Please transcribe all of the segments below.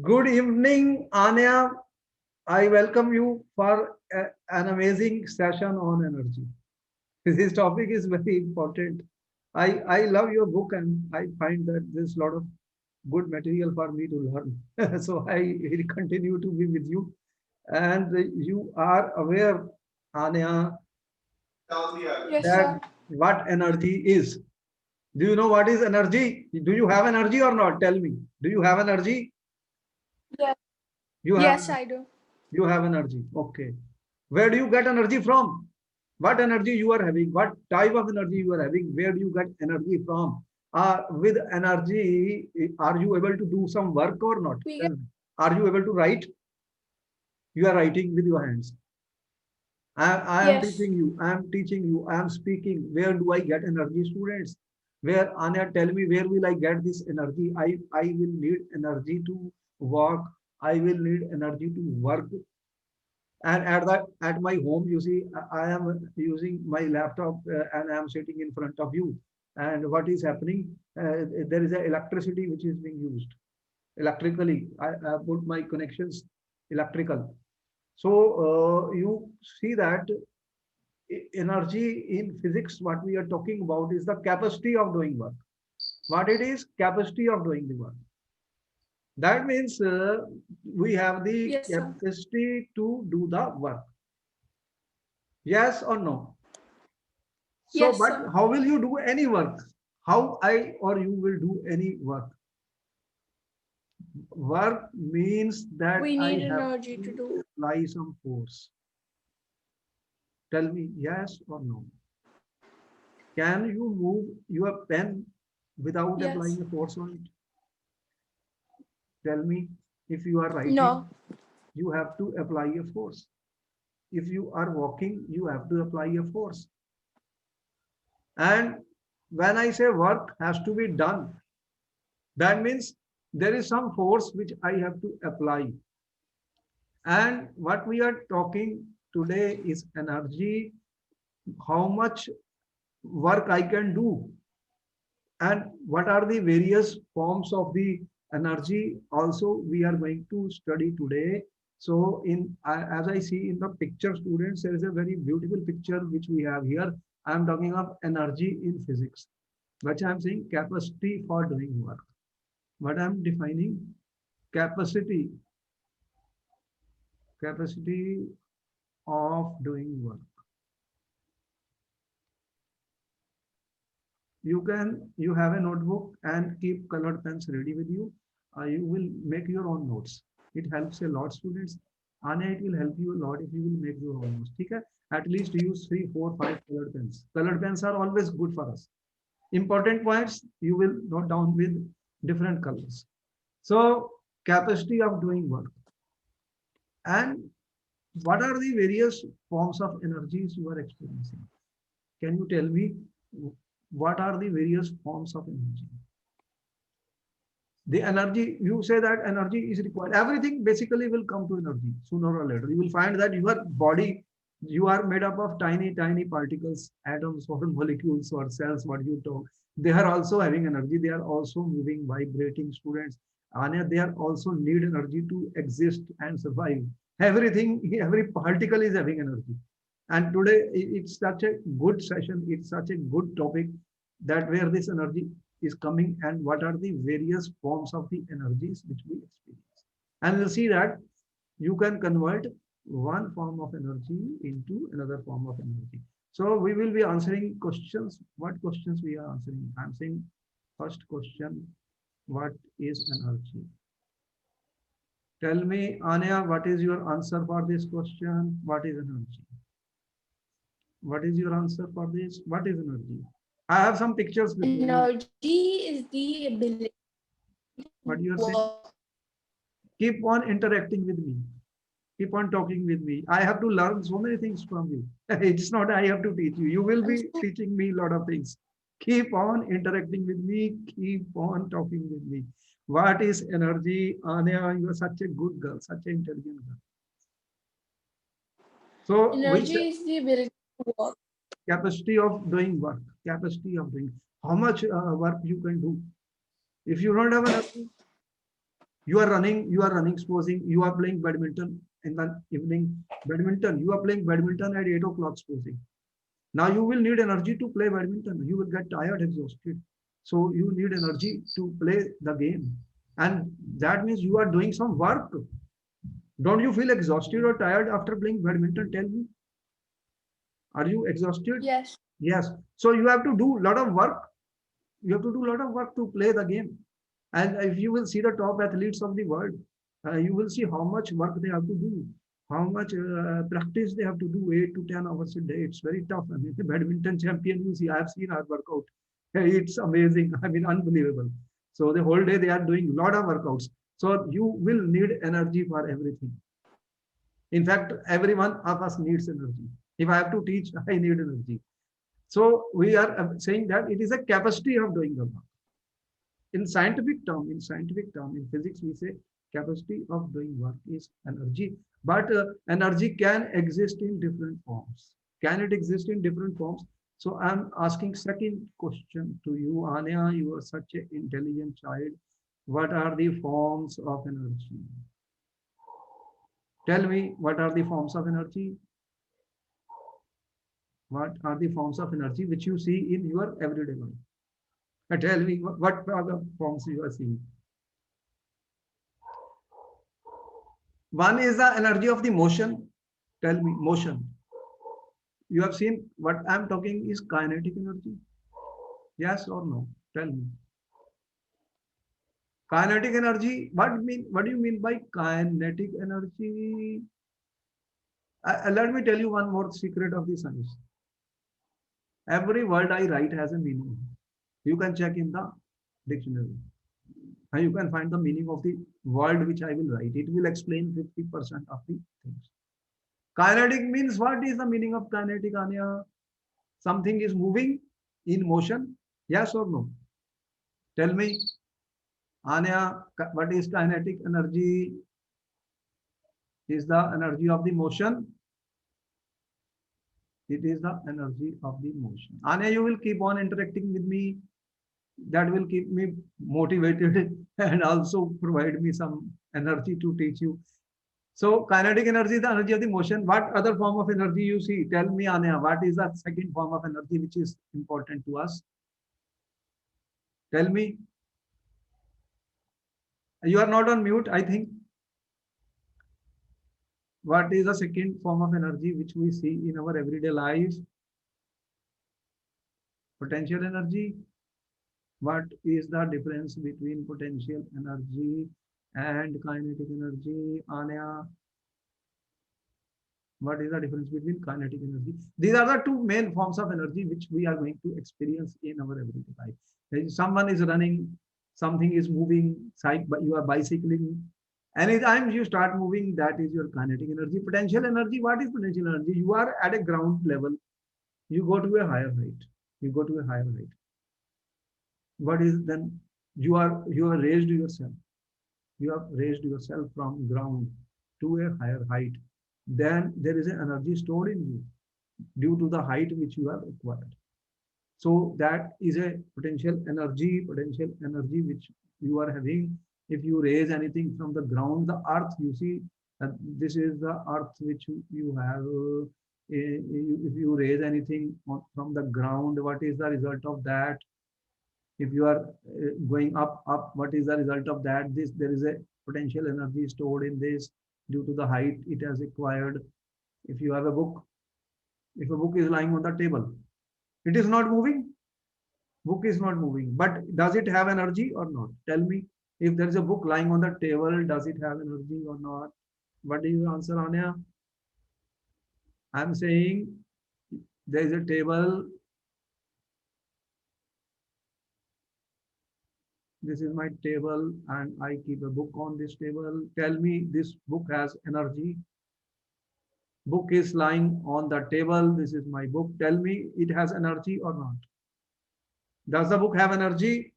Good evening, Anya. I welcome you for an amazing session on energy. This topic is very important. I love your book and I find that there's a lot of good material for me to learn. So I will continue to be with you. And you are aware, Anya, Yes, that sir. what energy is. Do you know what is energy? Do you have energy or not? Tell me. Do you have energy? Yes, You have yes, I do. You have energy. Okay. Where do you get energy from? What energy you are having? What type of energy you are having? Where do you get energy from? With energy, are you able to do some work or not? We Tell get me. Are you able to write? You are writing with your hands. I am yes. teaching you. I am teaching you. I am speaking. Where do I get energy, students? Where Anya, tell me where will I get this energy? I will need energy to walk. I will need energy to work. And at my home, you see, I am using my laptop and I am sitting in front of you. And what is happening? There is a electricity which is being used electrically. I put my connections electrical. So you see that energy in physics, what we are talking about is the capacity of doing work. What it is? Capacity of doing the work. That means we have the Yes, sir. capacity to do the work. Yes or no? So, Yes, but sir. how will you do any work? How I or you will do any work? Work means that We I need have energy to to do. apply some force. Tell me yes or no. Can you move your pen without Yes. applying a force on it? Tell me, if you are No. writing, you have to apply a force. If you are walking, you have to apply a force. And when I say work has to be done, that means there is some force which I have to apply. And what we are talking today is energy, how much work I can do, and what are the various forms of the energy also we are going to study today. So as I see in the picture, students, there is a very beautiful picture which we have here. I am talking of energy in physics, which I am saying capacity for doing work. What I am defining, capacity, capacity of doing work. You have a notebook and keep colored pens ready with you. You will make your own notes. It helps a lot, students. Anya, it will help you a lot if you will make your own notes. Okay? At least use 3, 4, 5 colored pens. Colored pens are always good for us. Important points you will note down with different colors. So, capacity of doing work. And what are the various forms of energies you are experiencing? Can you tell me what are the various forms of energy? The energy, you say that energy is required. Everything basically will come to energy sooner or later. You will find that your body, you are made up of tiny, tiny particles, atoms or molecules or cells, what you talk. They are also having energy. They are also moving, vibrating, students. And they are also need energy to exist and survive. Everything, every particle is having energy. And today it's such a good session. It's such a good topic that where this energy is coming and what are the various forms of the energies which we experience. And we'll see that you can convert one form of energy into another form of energy. So we will be answering questions. What questions we are answering? I'm saying first question, what is energy? Tell me, Anya, what is your answer for this question? What is energy? What is your answer for this? What is energy? I have some pictures with me. Energy is the ability What to you are saying? work. Keep on interacting with me. Keep on talking with me. I have to learn so many things from you. It's not I have to teach you. You will be teaching me a lot of things. Keep on interacting with me. Keep on talking with me. What is energy? Anya, you are such a good girl, such an intelligent girl. So, which Energy is the ability to work. capacity of doing work? Capacity of doing how much work you can do. If you don't have energy, You are running, supposing you are playing badminton in the evening. Badminton, you are playing badminton at 8 o'clock, supposing. Now you will need energy to play badminton. You will get tired, exhausted. So you need energy to play the game. And that means you are doing some work. Don't you feel exhausted or tired after playing badminton? Tell me. Are you exhausted? Yes. Yes. So you have to do a lot of work. You have to do a lot of work to play the game. And if you will see the top athletes of the world, you will see how much work they have to do, how much practice they have to do, 8 to 10 hours a day. It's very tough. I mean, the badminton champion, you see, I have seen our workout. It's amazing. I mean, unbelievable. So the whole day they are doing a lot of workouts. So you will need energy for everything. In fact, every one of us needs energy. If I have to teach, I need energy. So we are saying that it is a capacity of doing the work. In physics, we say capacity of doing work is energy. But energy can exist in different forms. Can it exist in different forms? So I'm asking second question to you, Anya. You are such an intelligent child. What are the forms of energy? Tell me, what are the forms of energy? What are the forms of energy which you see in your everyday life? Tell me what are the forms you are seeing. One is the energy of the motion. Tell me, motion. You have seen what I'm talking is kinetic energy. Yes or no? Tell me. Kinetic energy. What do you mean by kinetic energy? Let me tell you one more secret of the science. Every word I write has a meaning. You can check in the dictionary. And you can find the meaning of the word which I will write. It will explain 50% of the things. Kinetic means, what is the meaning of kinetic, Anya? Something is moving in motion. Yes or no? Tell me, Anya, what is kinetic energy? Is the energy of the motion. It is the energy of the motion. Anya, you will keep on interacting with me. That will keep me motivated and also provide me some energy to teach you. So kinetic energy is the energy of the motion. What other form of energy you see? Tell me, Anya, what is the second form of energy which is important to us? Tell me. You are not on mute, I think. What is the second form of energy which we see in our everyday life? Potential energy. What is the difference between potential energy and kinetic energy? Anya, what is the difference between kinetic energy? These are the two main forms of energy which we are going to experience in our everyday life. Someone is running, something is moving, you are bicycling. Anytime you start moving, that is your kinetic energy. Potential energy, what is potential energy? You are at a ground level, you go to a higher height. You go to a higher height. What is then? You are raised yourself. You have raised yourself from ground to a higher height. Then there is an energy stored in you due to the height which you have acquired. So that is a potential energy which you are having. If you raise anything from the ground, the earth, you see, this is the earth which you have. If you raise anything from the ground, what is the result of that? If you are going up, what is the result of that? There is a potential energy stored in this due to the height it has acquired. If you have a book, if a book is lying on the table, it is not moving. Book is not moving, but does it have energy or not? Tell me. If there is a book lying on the table, does it have energy or not? What is your answer, Anya? I'm saying there is a table. This is my table and I keep a book on this table. Tell me, this book has energy. Book is lying on the table. This is my book. Tell me, it has energy or not? Does the book have energy?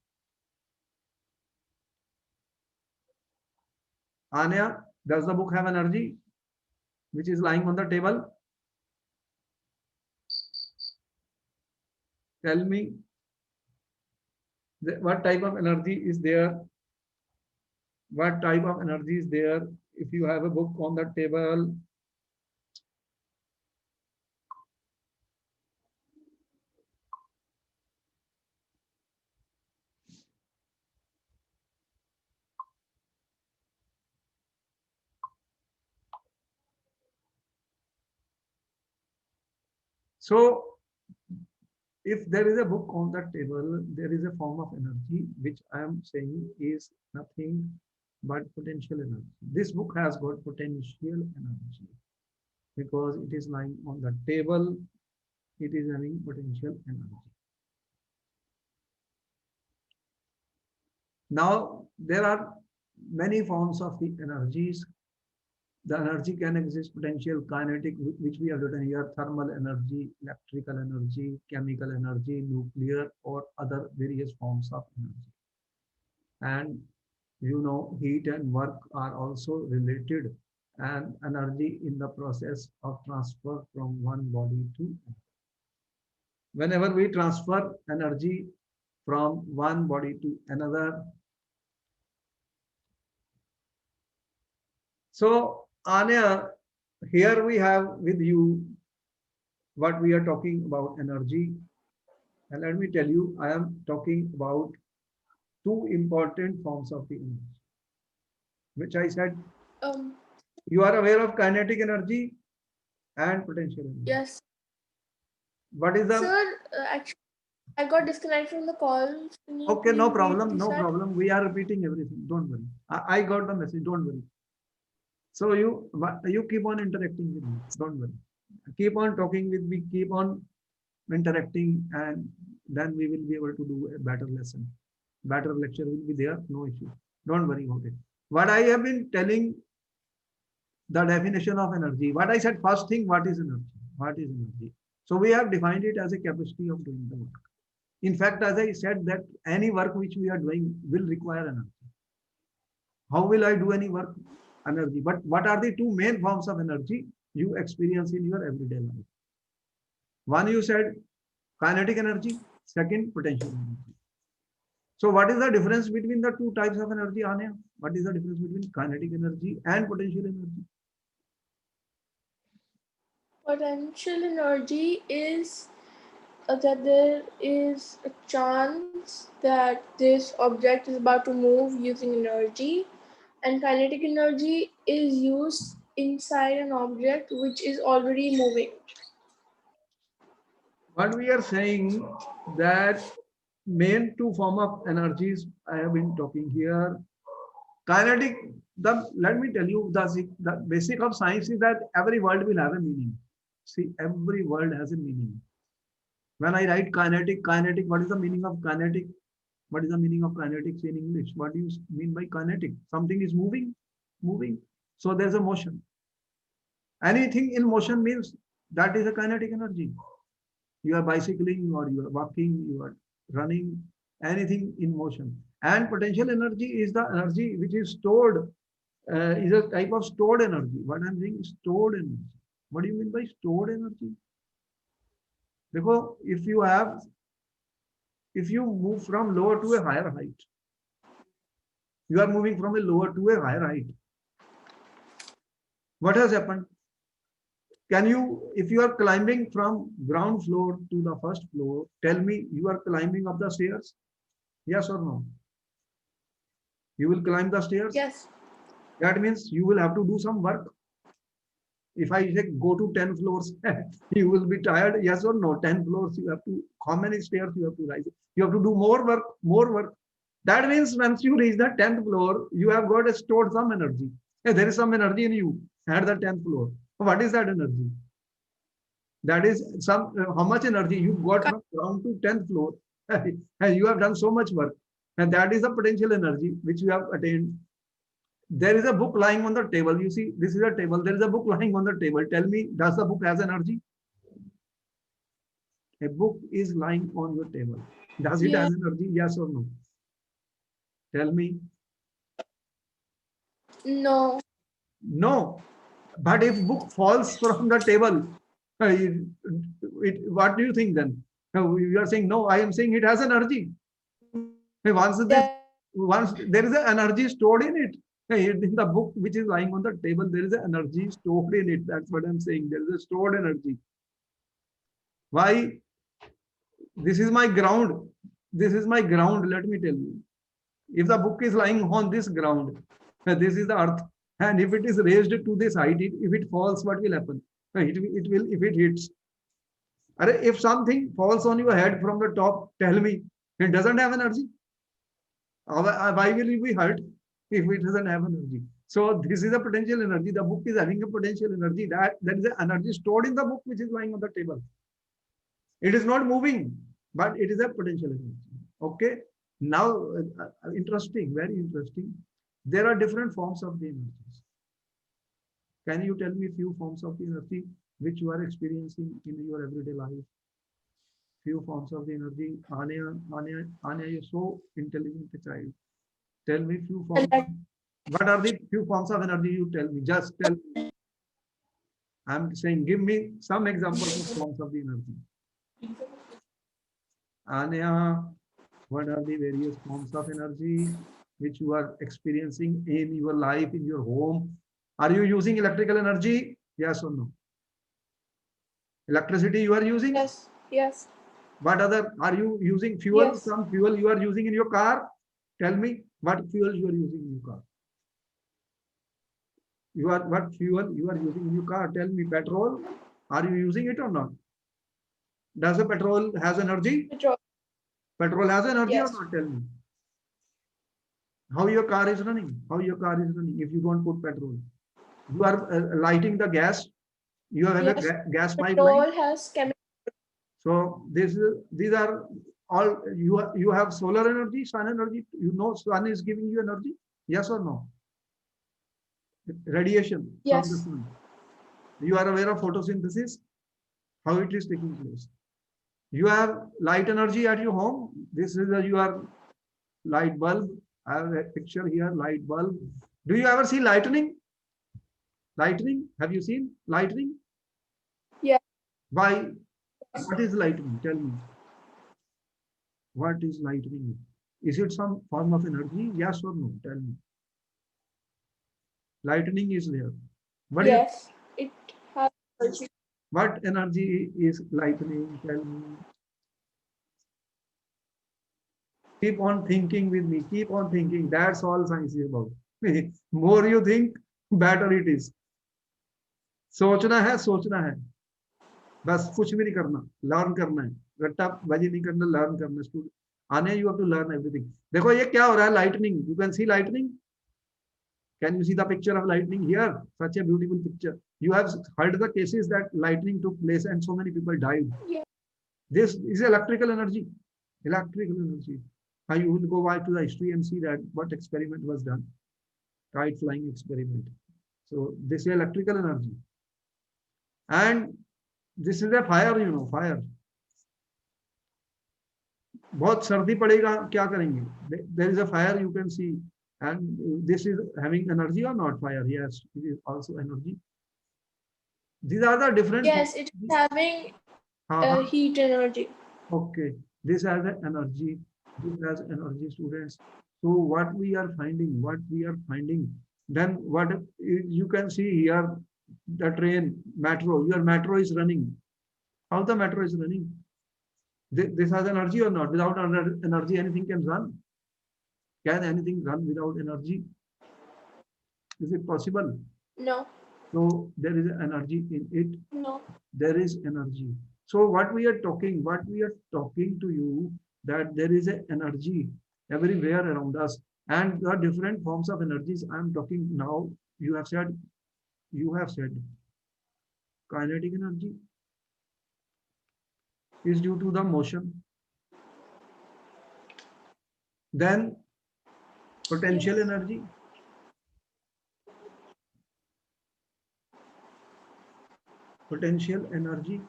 Anya, does the book have energy which is lying on the table? Tell me, what type of energy is there? what type of energy is there. If you have a book on the table, so if there is a book on the table, there is a form of energy which I am saying is nothing but potential energy. This book has got potential energy because it is lying on the table. It is having potential energy. Now, there are many forms of the energies. The energy can exist, potential, kinetic, which we have written here, thermal energy, electrical energy, chemical energy, nuclear, or other various forms of energy. And you know, heat and work are also related, and energy in the process of transfer from one body to another. Whenever we transfer energy from one body to another, so Anya, here we have with you what we are talking about energy. And let me tell you, I am talking about two important forms of the energy, which I said Um, you are aware of kinetic energy and potential energy. yes, What is the sir. Actually, I got disconnected from the call. Can you okay? No please repeat problem, this no that? problem. We are repeating everything. Don't worry. I got the message. Don't worry. So you keep on interacting with me. Don't worry. Keep on talking with me. Keep on interacting, and then we will be able to do a better lesson. Better lecture will be there. No issue. Don't worry about it. What I have been telling the definition of energy. What I said first thing, what is energy? What is energy? So we have defined it as a capacity of doing the work. In fact, as I said that any work which we are doing will require energy. How will I do any work? Energy. But what are the two main forms of energy you experience in your everyday life? One you said kinetic energy, second potential energy. So what is the difference between the two types of energy, Anya? What is the difference between kinetic energy and potential energy? Potential energy is that there is a chance that this object is about to move using energy, and kinetic energy is used inside an object which is already moving. What we are saying that main two form of energies I have been talking here. Kinetic, let me tell you the basic of science is that every word will have a meaning. See, every word has a meaning. When I write kinetic, what is the meaning of kinetic? What is the meaning of kinetics in English? What do you mean by kinetic? Something is moving. So there's a motion. Anything in motion means that is a kinetic energy. You are bicycling or you are walking, you are running, anything in motion. And potential energy is the energy which is stored, is a type of stored energy. What I'm saying is stored energy. What do you mean by stored energy? Because if you move from lower to a higher height, you are moving from a lower to a higher height. What has happened? Can you, if you are climbing from ground floor to the first floor, tell me you are climbing up the stairs? Yes or no? You will climb the stairs. Yes. That means you will have to do some work. If I say go to 10 floors, you will be tired. Yes or no? 10 floors, you have to, how many stairs you have to rise? You have to do more work, more work. That means once you reach the 10th floor, you have got stored some energy. There is some energy in you at the 10th floor. What is that energy? That is some how much energy you got from ground to 10th floor. And you have done so much work. And that is the potential energy which you have attained. There is a book lying on the table. You see, this is a table. There is a book lying on the table. Tell me, does the book has energy? A book is lying on your table. Does it Yeah. has energy? Yes or no? Tell me. No. No. But if book falls from the table, what do you think then? You are saying no. I am saying it has energy. Once this Yes. once there is an energy stored in it. In the book which is lying on the table, there is an energy stored in it. That's what I'm saying. There is a stored energy. Why? This is my ground. This is my ground. Let me tell you. If the book is lying on this ground, this is the earth. And if it is raised to this height, if it falls, what will happen? It will, if it hits. If something falls on your head from the top, tell me, it doesn't have energy. Why will you be hurt if it doesn't have energy? So this is a potential energy. The book is having a potential energy. That is the energy stored in the book which is lying on the table. It is not moving, but it is a potential energy. Okay. Now, interesting, very interesting. There are different forms of the energies. Can you tell me a few forms of the energy which you are experiencing in your everyday life? Few forms of the energy. Anya, you're so intelligent child. Tell me few forms. What are the few forms of energy? You tell me. Just tell me. I'm saying, give me some examples of forms of the energy. Anya, what are the various forms of energy which you are experiencing in your life, in your home? Are you using electrical energy? Yes or no? Electricity you are using? Yes. Yes. What other, are you using fuel? Yes. Some fuel you are using in your car? Tell me what fuel you are using in your car. What fuel you are using in your car? Tell me. Petrol? Are you using it or not? Does the petrol has energy? Petrol. Petrol has energy or Yes. not? Tell me. How your car is running? How your car is running if you don't put petrol? You are lighting the gas. You have Yes. a gas pipeline. Petrol has chemical. So these are all you have solar energy, sun energy. You know sun is giving you energy. Yes or no? Radiation from the Yes. sun. You are aware of photosynthesis, how it is taking place. You have light energy at your home. This is your light bulb. I have a picture here, light bulb. Do you ever see lightning? Lightning? Have you seen lightning? Yes. Why? What is lightning? Tell me. What is lightning? Is it some form of energy? Yes or no? Tell me. Lightning is there. Yes. It has energy. What energy is lightning? Tell me. Keep on thinking with me. Keep on thinking. That's all science is about. More you think, better it is. सोचना है, सोचना है. बस कुछ भी नहीं करना, learn करना है. रट्टा बाजी नहीं करना, लर्न करना. स्टूडेंट आने, you have to learn everything. देखो ये क्या हो रहा है, lightning. You can see lightning. Can you see the picture of lightning here? Such a beautiful picture. You have heard the cases that lightning took place and so many people died. Yes. This is electrical energy. Electrical energy. Now you will go back to the history and see that what experiment was done. Kite flying experiment. So this is electrical energy. And this is a fire, you know, fire. बहुत सर्दी पड़ेगा, क्या करेंगे? There is a fire, you can see. And this is having energy or not? Fire? Yes, it is also energy. These are the different. Yes, it is having heat energy. Okay, this has an energy. This has energy, students. So what we are finding, then what you can see here, the train, metro. Your metro is running. How the metro is running? This has energy or not? Without energy, anything can run. Can anything run without energy? Is it possible? No. So there is energy in it. No. There is energy. So what we are talking to you, that there is an energy everywhere around us, and there are different forms of energies. I am talking now. You have said kinetic energy is due to the motion. Then potential energy. Potential energy.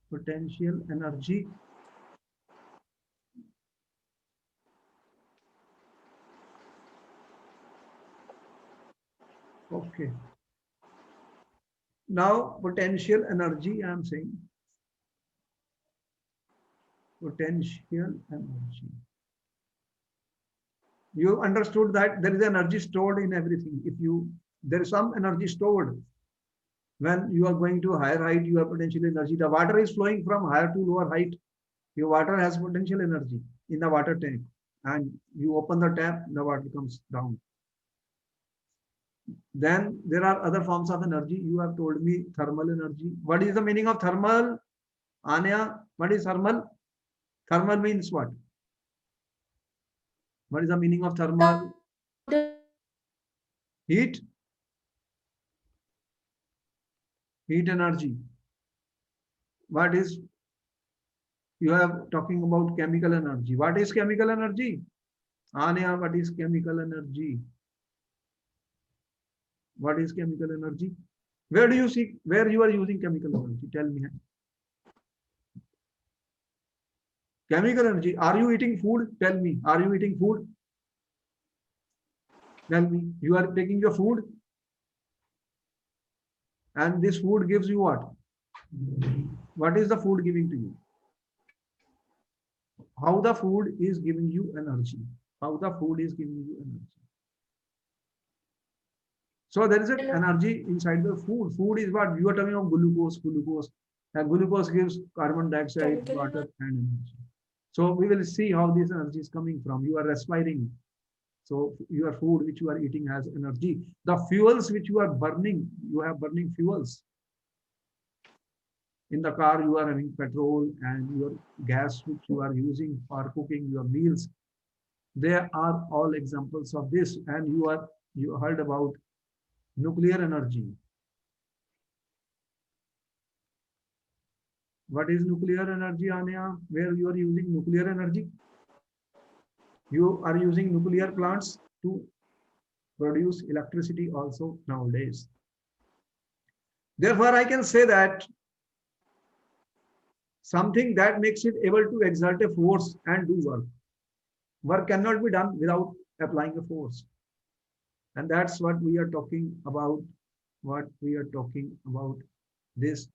Potential energy. Okay. Now potential energy, I am saying. Potential energy. You understood that there is energy stored in everything. If you, there is some energy stored. When you are going to a higher height, you have potential energy. The water is flowing from higher to lower height. Your water has potential energy in the water tank. And you open the tap, the water comes down. Then there are other forms of energy. You have told me thermal energy. What is the meaning of thermal? Anya, what is thermal? Thermal means what? What is the meaning of thermal? Heat? Heat energy. What is, you have talking about chemical energy. What is chemical energy? Anya, what is chemical energy? What is chemical energy? Where do you see, where you are using chemical energy? Tell me. Chemical energy. Are you eating food? Tell me. Are you eating food? Tell me. You are taking your food and this food gives you what? What is the food giving to you? How the food is giving you energy? How the food is giving you energy? So there is an energy inside the food. Food is what you are talking of glucose, glucose. And glucose gives carbon dioxide, water, and energy. So we will see how this energy is coming from. You are respiring. So your food which you are eating has energy. The fuels which you are burning, you have burning fuels. In the car, you are having petrol and your gas which you are using for cooking your meals. There are all examples of this. And you heard about nuclear energy. What is nuclear energy, Anya? Where you are using nuclear energy? You are using nuclear plants to produce electricity also nowadays. Therefore, I can say that something that makes it able to exert a force and do work. Work cannot be done without applying a force. And that's what we are talking about. What we are talking about. This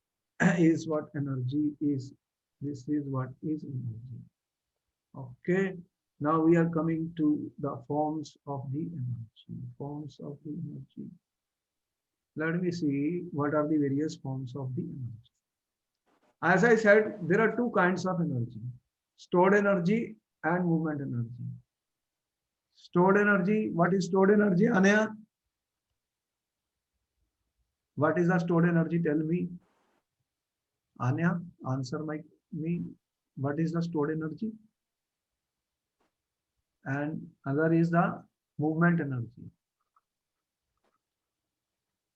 is what energy is. This is what is energy. Okay. Now we are coming to the forms of the energy. Forms of the energy. Let me see what are the various forms of the energy. As I said, there are two kinds of energy. Stored energy and movement energy. Stored energy, what is stored energy, Anaya? What is the stored energy? Tell me. Anya, answer me. What is the stored energy? And other is the movement energy.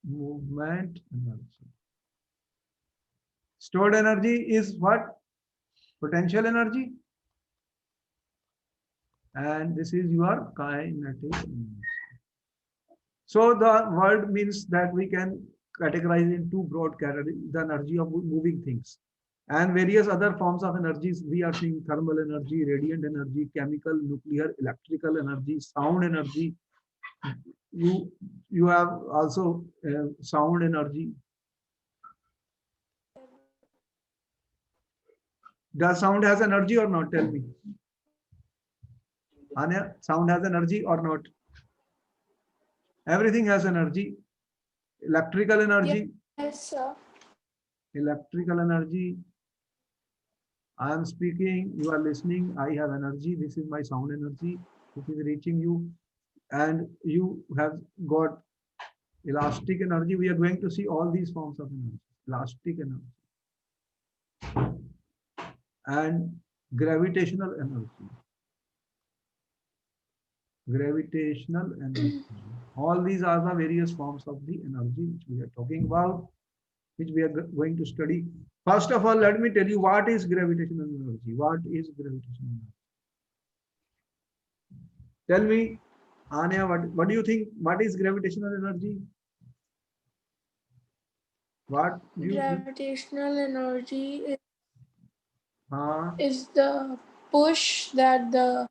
Movement energy. Stored energy is what? Potential energy. And this is your kinetic energy. So the word means that we can categorize in two broad categories, the energy of moving things. And various other forms of energies, we are seeing thermal energy, radiant energy, chemical, nuclear, electrical energy, sound energy. You have also sound energy. Does sound has energy or not? Tell me. Anya, sound has energy or not? Everything has energy. Electrical energy. Yes, sir. Electrical energy. I am speaking, you are listening, I have energy, this is my sound energy, it is reaching you, and you have got elastic energy. We are going to see all these forms of energy. Elastic energy and gravitational energy. Gravitational energy. All these are the various forms of the energy which we are talking about, which we are going to study. First of all, let me tell you what is gravitational energy. What is gravitational energy? Tell me, Anya, what do you think? What is gravitational energy? What do you think? Gravitational energy Uh, is the push that the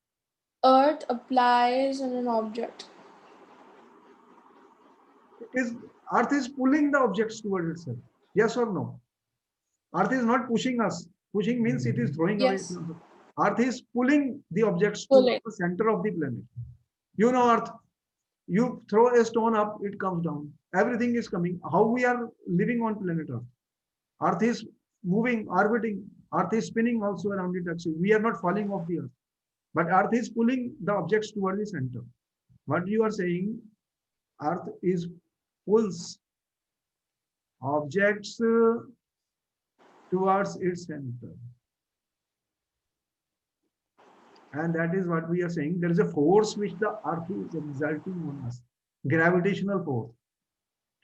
Earth applies on an object. Earth is pulling the objects towards itself. Yes or no? Earth is not pushing us. Pushing means it is throwing away. Yes. Earth is pulling the objects to Pulling. the center of the planet. You know Earth. You throw a stone up, it comes down. Everything is coming. How we are living on planet Earth? Earth is moving, orbiting. Earth is spinning also around its axis. We are not falling off the Earth, but Earth is pulling the objects toward the center. What you are saying, Earth is pulls objects towards its center. And that is what we are saying. There is a force which the Earth is exerting on us, gravitational force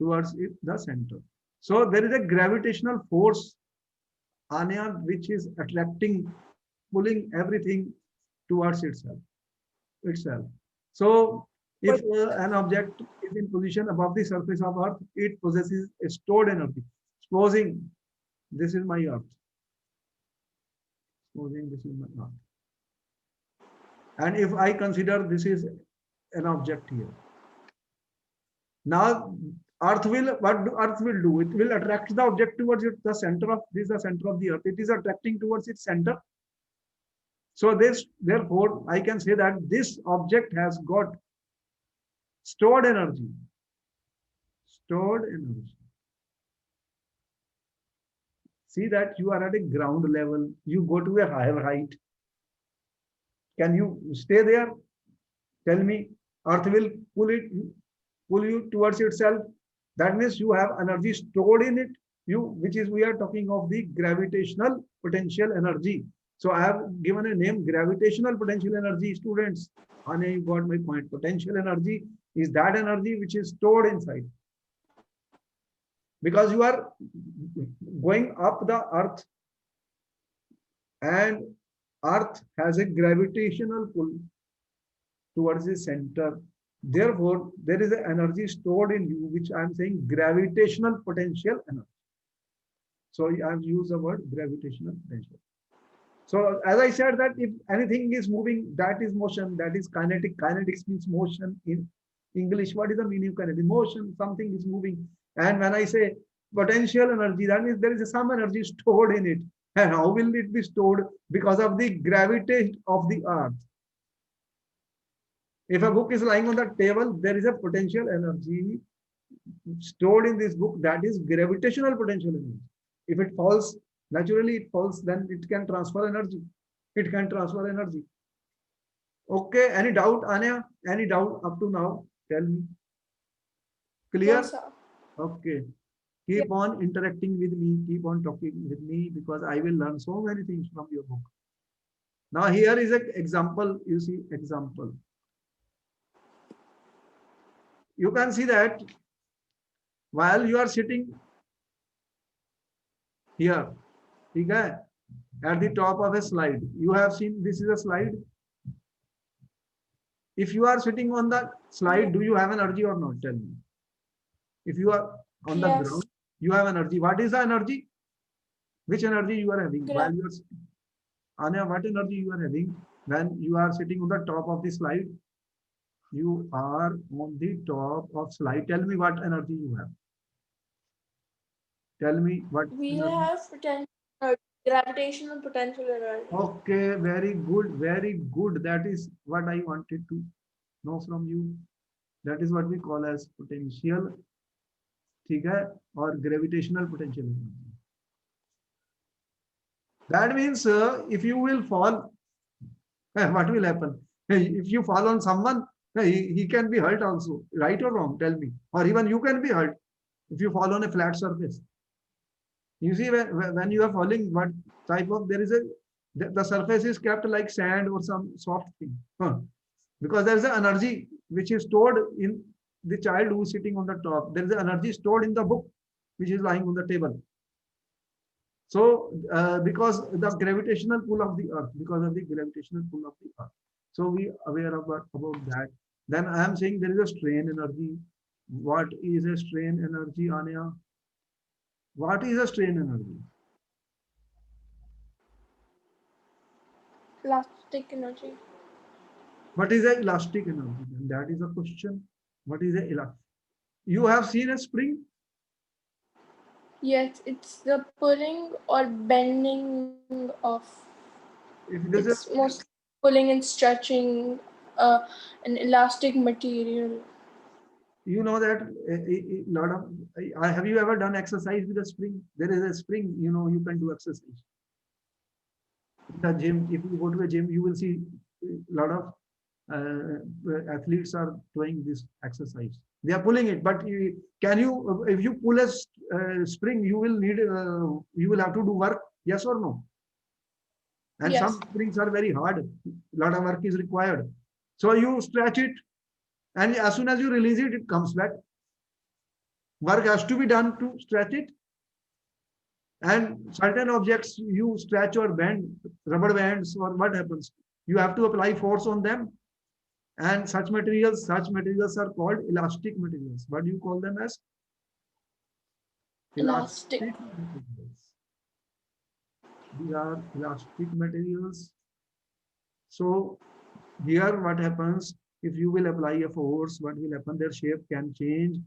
towards it, the center. So there is a gravitational force, Anya, which is attracting, pulling everything towards itself. So if an object is in position above the surface of Earth, it possesses a stored energy. Supposing this is my Earth. Supposing this is my Earth. And if I consider this is an object here. Now Earth will, what Earth will do? It will attract the object towards it, the center of this, the center of the Earth. It is attracting towards its center. So this, therefore, I can say that this object has got stored energy. Stored energy. See that you are at a ground level. You go to a higher height. Can you stay there? Tell me, Earth will pull you towards itself. That means you have energy stored in it. Which is, we are talking of the gravitational potential energy. So I have given a name, gravitational potential energy, students. Anya, you got my point. Potential energy is that energy which is stored inside. Because you are going up the Earth, and Earth has a gravitational pull towards the center. Therefore, there is an energy stored in you, which I am saying gravitational potential energy. So I have used the word gravitational potential. So as I said that if anything is moving, that is motion, that is kinetic. Kinetics means motion in English. What is the meaning of kinetic? Motion, something is moving. And when I say potential energy, that means there is some energy stored in it. And how will it be stored? Because of the gravity of the Earth. If a book is lying on the table, there is a potential energy stored in this book, that is gravitational potential energy. If it falls, naturally it falls, then it can transfer energy. It can transfer energy. Okay, any doubt, Anya? Any doubt up to now? Tell me. Clear? No, sir. Okay. Keep on interacting with me, keep on talking with me, because I will learn so many things from your book. Now here is an example, you see, example. You can see that while you are sitting here, okay, at the top of a slide, you have seen this is a slide. If you are sitting on the slide, do you have energy or not? Tell me. If you are on the ground, you have energy. What is the energy? Which energy you are having while you are sitting? Anya, what energy you are having when you are sitting on the top of the slide? You are on the top of slide. Tell me what energy you have. Tell me what. We have potential, gravitational potential energy. Okay, very good, very good. That is what I wanted to know from you. That is what we call as potential, ठीक है, or gravitational potential energy. That means if you will fall, what will happen? If you fall on someone, he can be hurt also, right or wrong? Tell me. Or even you can be hurt if you fall on a flat surface. You see, when you are falling, what type of, there is a, the surface is kept like sand or some soft thing. Because there is an energy which is stored in the child who is sitting on the top. There is an energy stored in the book which is lying on the table. So because the gravitational pull of the Earth, because of the gravitational pull of the Earth. So we are aware about that. Then I am saying there is a strain energy. What is a strain energy, Anya? What is a strain energy? Elastic energy. What is a elastic energy? And that is a question. What is a elastic? You have seen a spring? Yes, it's the pulling or bending of If it is a, It's mostly pulling and stretching an elastic material. you know that a lot of, have you ever done exercise with a spring? There is a spring, you know, you can do exercise. In the gym, if you go to a gym, you will see a lot of athletes are doing this exercise. They are pulling it, but can you, if you pull a spring, you will need, you will have to do work, yes or no? And some Yes. springs are very hard. A lot of work is required. So you stretch it, and as soon as you release it, it comes back. Work has to be done to stretch it. And certain objects you stretch or bend, rubber bands, or what happens? You have to apply force on them. And such materials are called elastic materials. What do you call them as? Elastic. Elastic materials. These are elastic materials. So here what happens, if you will apply a force, what will happen? Their shape can change.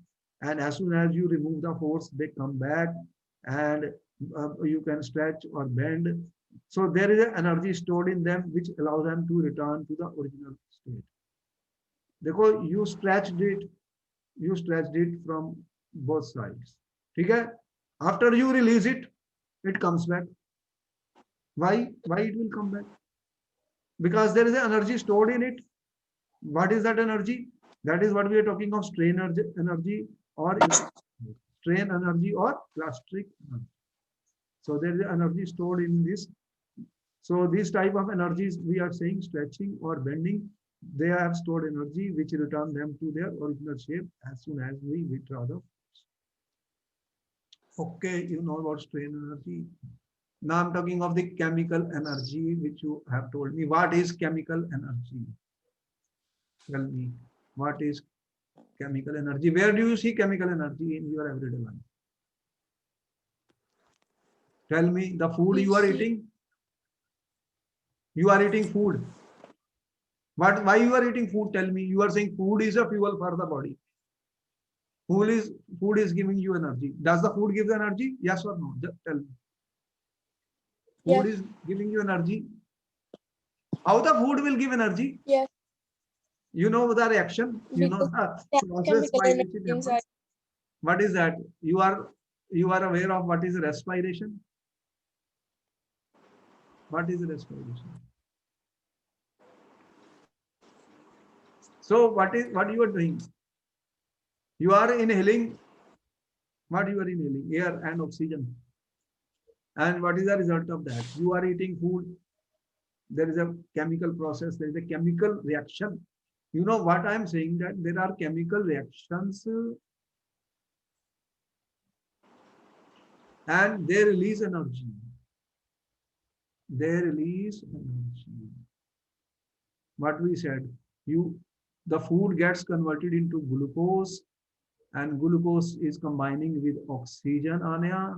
And as soon as you remove the force, they come back, and you can stretch or bend. So there is an energy stored in them which allows them to return to the original state. Because you stretched it from both sides. Okay? After you release it, it comes back. Why it will come back? Because there is an energy stored in it. What is that energy? That is what we are talking of, energy or strain energy or elastic energy. So there is energy stored in this. So these type of energies we are saying stretching or bending, they have stored energy which return them to their original shape as soon as we withdraw the. Okay, you know about strain energy. Now I'm talking of the chemical energy which you have told me. What is chemical energy? Tell me, what is chemical energy? Where do you see chemical energy in your everyday life? Tell me, the food We you are see. eating. You are eating food. What? Why you are eating food? Tell me. You are saying food is a fuel for the body. Food is giving you energy. Does the food give the energy? Yes or no? Just tell me. Food Yes. is giving you energy. How the food will give energy? Yes. You know the reaction. You know Because the that process chemical by energy which it inside. happens. What is that? You are aware of what is respiration? What is respiration? So what you are doing? You are inhaling. What you are inhaling? Air and oxygen. And what is the result of that? You are eating food. There is a chemical process. There is a chemical reaction. You know what I am saying, that there are chemical reactions, and they release energy. They release energy. What we said, you the food gets converted into glucose, and glucose is combining with oxygen, Anya,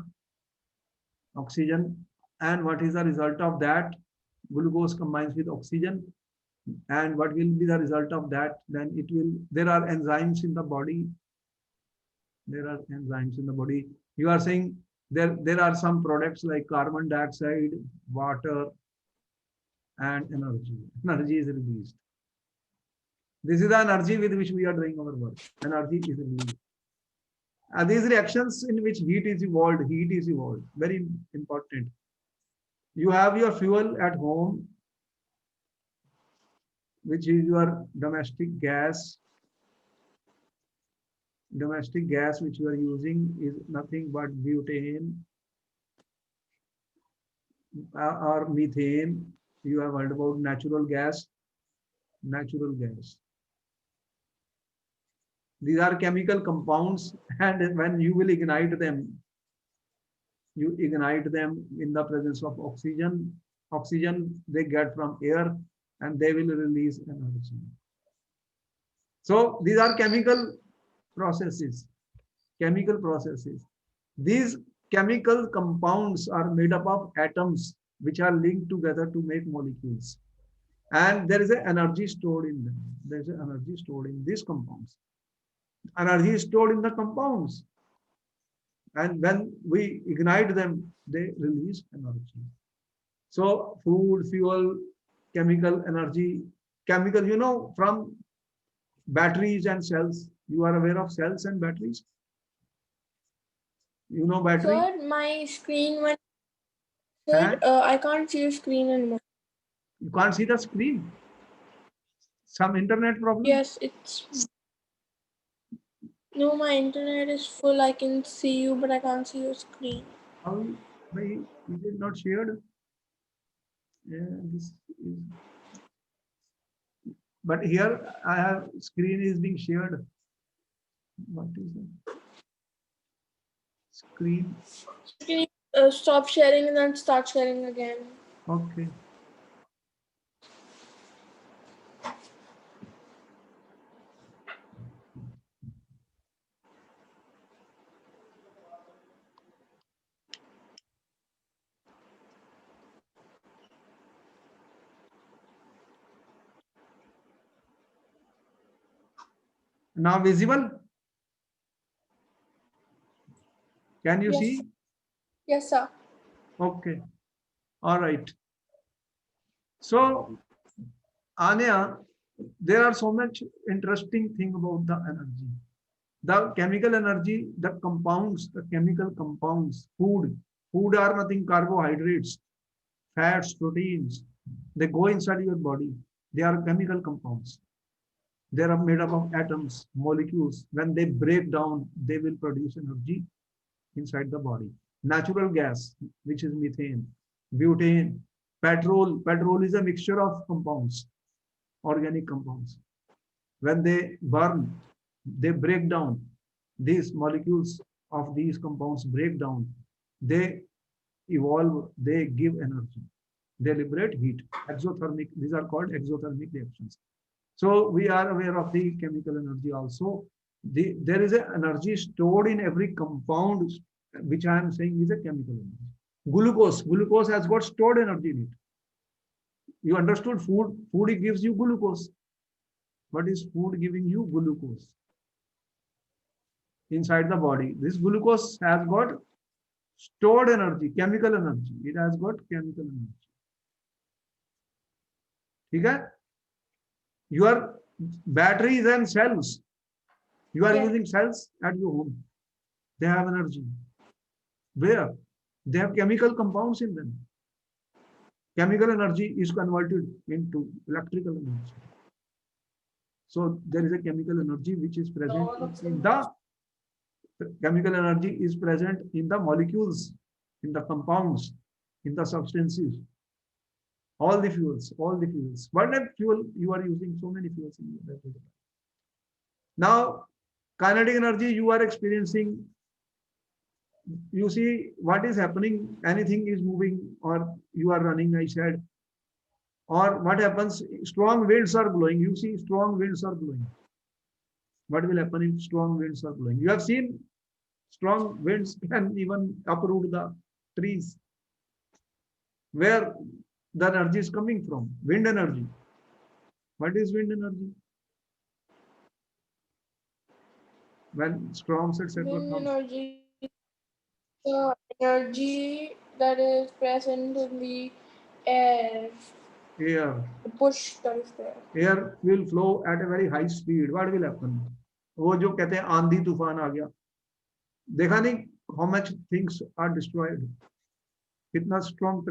oxygen. And what is the result of that? Glucose combines with oxygen, and what will be the result of that? Then it will, there are enzymes in the body. There are enzymes in the body. You are saying there are some products like carbon dioxide, water, and energy. Energy is released. This is the energy with which we are doing our work. Energy is released. These reactions in which heat is evolved. Very important. You have your fuel at home, which is your domestic gas which you are using is nothing but butane or methane. You have heard about natural gas. These are chemical compounds, and when you will ignite them, you ignite them in the presence of oxygen they get from air, and they will release energy. So these are chemical processes. These chemical compounds are made up of atoms which are linked together to make molecules, and there is an energy stored in them. There is an energy stored in these compounds. Energy is stored in the compounds, and when we ignite them, they release energy. So food, fuel, chemical energy, chemical, from batteries and cells. You are aware of cells and batteries? You know battery? Sir, my screen went. Sir, And I can't see your screen anymore. you can't see the screen. Some internet problem. Yes, it's. No, my internet is full. I can see you, but I can't see your screen. How why is it not shared? Yeah, this is, but here I have screen is being shared. What is the screen? Can you stop sharing and then start sharing again? Okay. Now visible? Can you Yes. see? Yes, sir. Okay. All right. So Anya, there are so much interesting thing about the energy. The chemical energy, the compounds, the chemical compounds, food. Food are nothing carbohydrates, fats, proteins. They go inside your body. They are chemical compounds. They are made up of atoms, molecules. When they break down, they will produce energy inside the body. Natural gas, which is methane, butane, petrol. Petrol is a mixture of compounds, organic compounds. When they burn, they break down. These molecules of these compounds break down. They evolve, they give energy. They liberate heat. Exothermic, these are called exothermic reactions. So we are aware of the chemical energy also. There is an energy stored in every compound, which I am saying is a chemical energy. Glucose has got stored energy in it. You understood food? Food it gives you glucose. What is food giving you? Glucose inside the body. This glucose has got stored energy, chemical energy. It has got chemical energy. Okay? Your batteries and cells. You are Yes. using cells at your home. They have energy. Where? They have chemical compounds in them. Chemical energy is converted into electrical energy. So there is a chemical energy which is present in the chemical energy is present in the molecules, in the compounds, in the substances, all the fuels, all the fuels. What that fuel you are using? So many fuels in your everyday life. Now, kinetic energy you are experiencing. You see what is happening. Anything is moving, or you are running. I said, or what happens? Strong winds are blowing. You see, strong winds are blowing. What will happen if strong winds are blowing? You have seen strong winds can even uproot the trees. Where the energy is coming from? Wind energy. What is wind energy? When storms, etc. Wind comes. energy, the energy that is present in the air, Air. the push that is there. Air will flow at a very high speed. What will happen? वो जो कहते हैं आंधी तूफान आ गया, देखा नहीं how much things are destroyed. कितना strong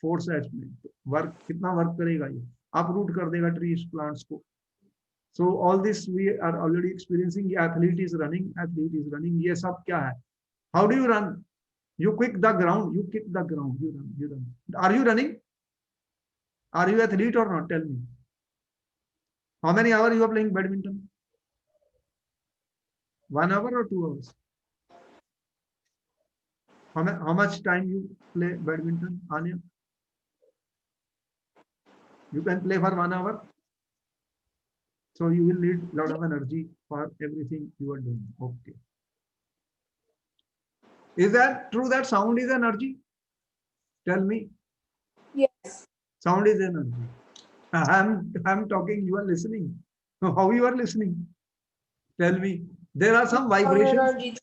force है इसमें, वर्क कितना वर्क करेगा ये, uproot कर देगा trees, plants को. So all this we are already experiencing. Athlete is running, athlete is running. ये सब क्या है? How do you run? You kick the ground, you kick the ground, you run, you run. Are you running? Are you athlete or not? Tell me. How many hours you are playing badminton? 1 hour or 2 hours? How much time you play badminton, Anya? You can play for 1 hour. So you will need a lot of energy for everything you are doing. Okay. Is that true that sound is energy? Tell me. Yes. Sound is energy. I'm talking, you are listening. How you are listening? Tell me. There are some Sound vibrations. energy.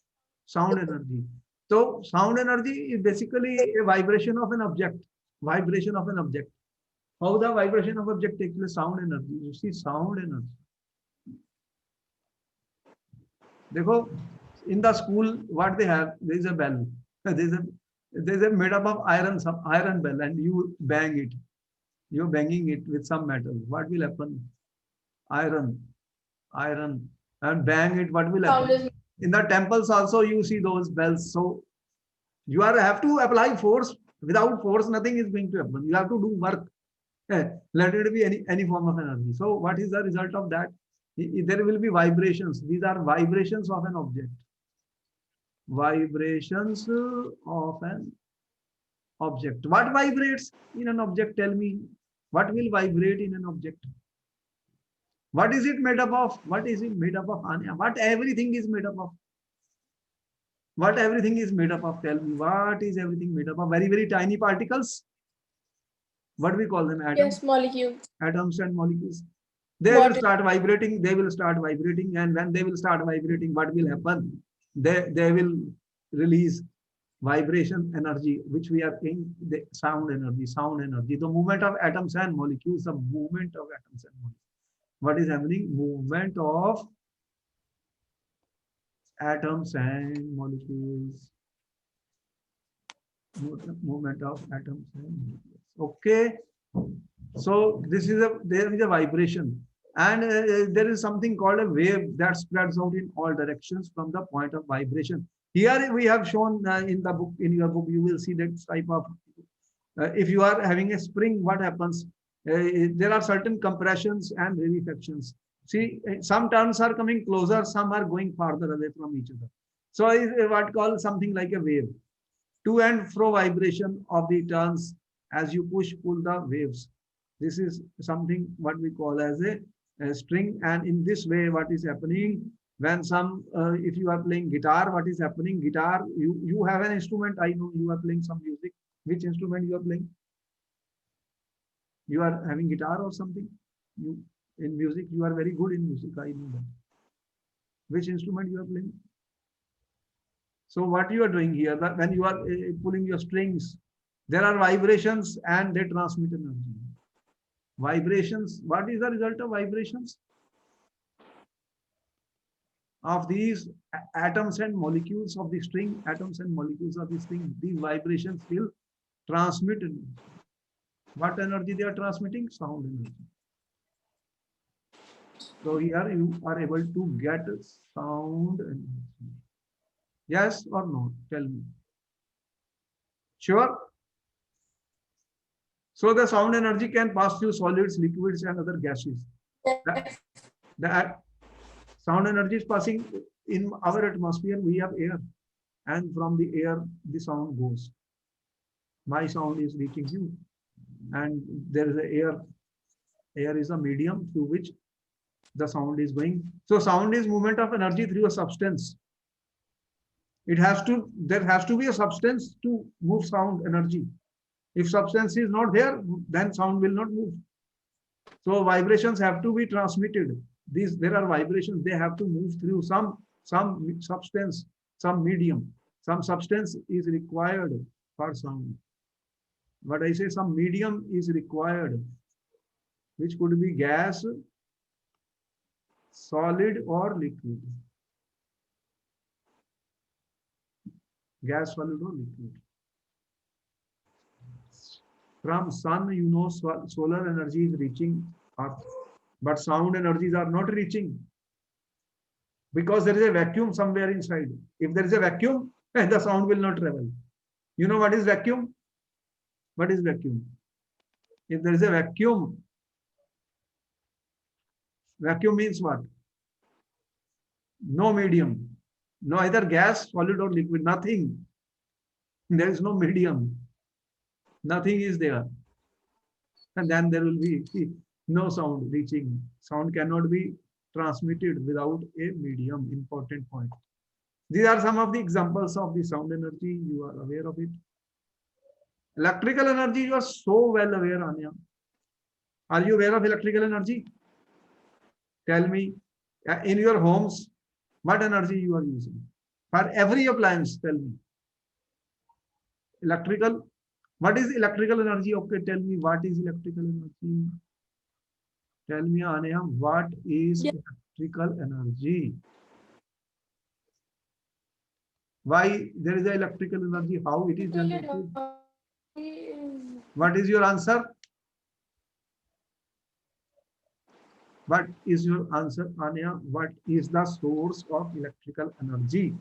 Sound energy. So sound energy is basically a vibration of an object. vibration of an object. How the vibration of object takes place? Sound energy. You see, sound energy. Dekho, in the school, what they have, there is a bell. There is a made up of iron, some iron bell, and you bang it. You're banging it with some metal. What will happen? Iron, iron, and bang it. What will Sound happen? is In the temples also, you see those bells. So you have to apply force. Without force, nothing is going to happen. You have to do work. Let it be any form of energy. So what is the result of that? There will be vibrations. These are vibrations of an object. Vibrations of an object. What vibrates in an object? Tell me. What will vibrate in an object? What is it made up of? What is it made up of, Anya? What everything is made up of? What everything is made up of? Tell me. What is everything made up of? Very, very tiny particles. What we call them? Atoms. yes, molecule. Atoms and molecules. They will Water. start vibrating. They will start vibrating. And when they will start vibrating, what will happen? They will release vibration energy, which we are in the sound energy. Sound energy. The movement of atoms and molecules. The movement of atoms and molecules. What is happening? Movement of atoms and molecules. Movement of atoms and molecules. Okay. So there is a vibration, and there is something called a wave that spreads out in all directions from the point of vibration. Here we have shown in the book, in your book, you will see that type of. If you are having a spring, what happens? There are certain compressions and rarefactions. See, some turns are coming closer, some are going farther away from each other. So is what called something like a wave. To and fro vibration of the turns as you push pull the waves. This is something what we call as a string, and in this way what is happening when some if you are playing guitar, what is happening? Guitar, you have an instrument. I know you are playing some music. Which instrument you are playing? You are having guitar or something? You in music, you are very good in music. I know that. Which instrument you are playing? So what you are doing here, that when you are pulling your strings, there are vibrations and they transmit energy. Vibrations, what is the result of vibrations? Of these atoms and molecules of the string, atoms and molecules of the string, these vibrations will transmit energy. What energy they are transmitting? Sound energy. So here you are able to get sound energy. Yes or no? Tell me. Sure? So the sound energy can pass through solids, liquids, and other gases. The sound energy is passing in our atmosphere. We have air, and from the air, the sound goes. My sound is reaching you, and there is a air. Air is a medium through which the sound is going. So sound is movement of energy through a substance. There has to be a substance to move sound energy. If substance is not there, then sound will not move. So vibrations have to be transmitted. There are vibrations, they have to move through some substance, some medium. Some substance is required for sound. But I say some medium is required, which could be gas, solid, or liquid. Gas, solid, or liquid. From sun, you know, solar energy is reaching Earth, but sound energies are not reaching because there is a vacuum somewhere inside. If there is a vacuum, the sound will not travel. You know what is vacuum? What is vacuum? If there is a vacuum, vacuum means what? No medium, no either gas, solid, or liquid, nothing. There is no medium. Nothing is there. And then there will be no sound reaching. Sound cannot be transmitted without a medium. Important point. These are some of the examples of the sound energy. You are aware of it. Electrical energy, you are so well aware, Anya. Are you aware of electrical energy? Tell me, in your homes, what energy you are using? For every appliance, tell me. Electrical, What is electrical energy? Okay, tell me what is electrical energy. Tell me, Anya, what is Yeah. electrical energy? Why there is a electrical energy? How it is generated? Is What is your answer? What is your answer, Anya? What is the source of electrical energy?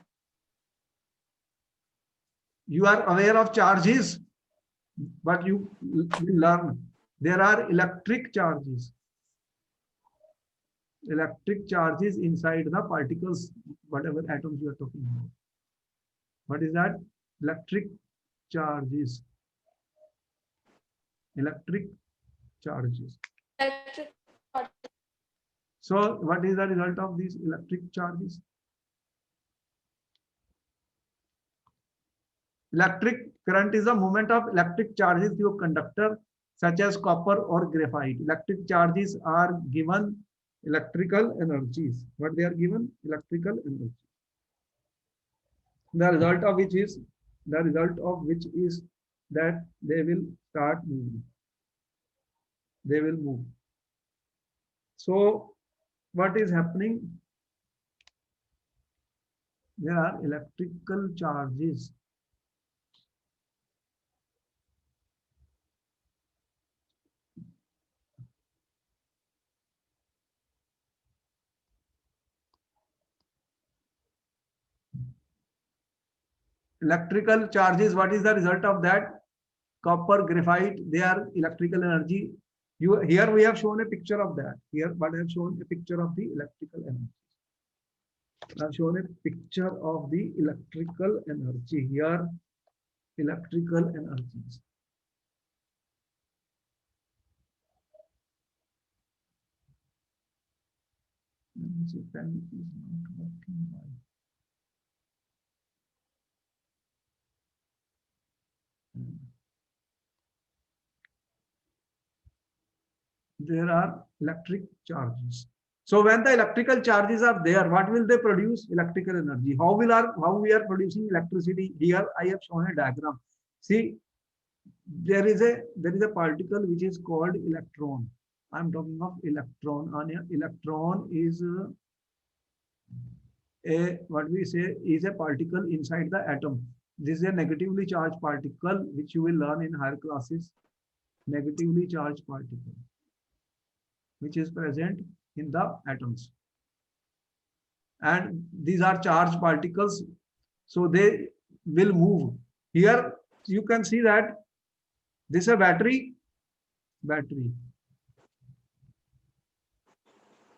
You are aware of charges, but you will learn. There are electric charges. Electric charges inside the particles, whatever atoms you are talking about. What is that? Electric charges. Electric charges. electric So what is the result of these electric charges? Electric current is the movement of electric charges through a conductor such as copper or graphite. Electric charges are given electrical energies. What they are given? Electrical energy. The result of which is that they will start moving. They will move. So what is happening? There are electrical charges. Electrical charges, what is the result of that? Copper, graphite, they are electrical energy. Here we have shown a picture of that. Here, but I have shown a picture of the electrical energy. I have shown a picture of the electrical energy. Here, electrical energies. Let me see, pen is not working well. There are electric charges. So when the electrical charges are there, what will they produce? Electrical energy. How we are producing electricity? Here I have shown a diagram. See, there is a particle which is called electron. I'm talking of electron. Anya, electron is a what we say is a particle inside the atom. This is a negatively charged particle which you will learn in higher classes. Negatively charged particle which is present in the atoms. And these are charged particles, so they will move. Here you can see that this is a battery,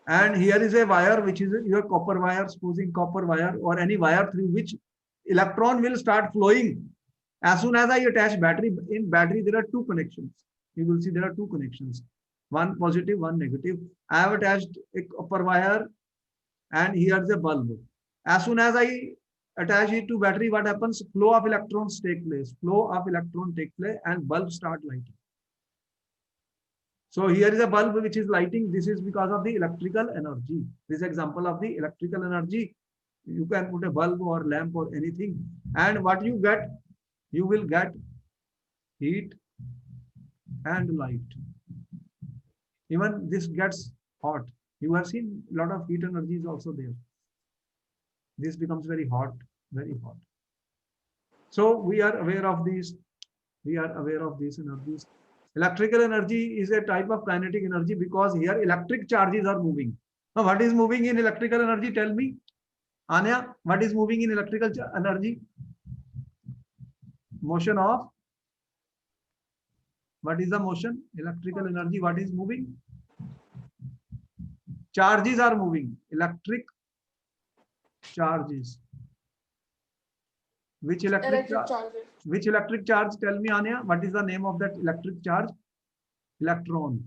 and here is a wire which is your copper wire, supposing copper wire or any wire through which electron will start flowing. As soon as I attach battery, in battery there are two connections. You will see there are two connections, one positive, one negative. I have attached a copper wire and here's a bulb. As soon as I attach it to battery, what happens? Flow of electrons take place. Flow of electron take place and bulb start lighting. So here is a bulb which is lighting. This is because of the electrical energy. This example of the electrical energy. You can put a bulb or lamp or anything. And what you get? You will get heat and light. Even this gets hot. You have seen a lot of heat energy is also there. This becomes very hot, very hot. So we are aware of these. We are aware of these energies. Electrical energy is a type of kinetic energy because here electric charges are moving. Now, what is moving in electrical energy? Tell me, Anya, what is moving in electrical energy? Motion of. What is the motion? Electrical energy. What is moving? Charges are moving. Electric charges. Which electric charge? Which electric charge? Tell me, Anya. What is the name of that electric charge? Electron.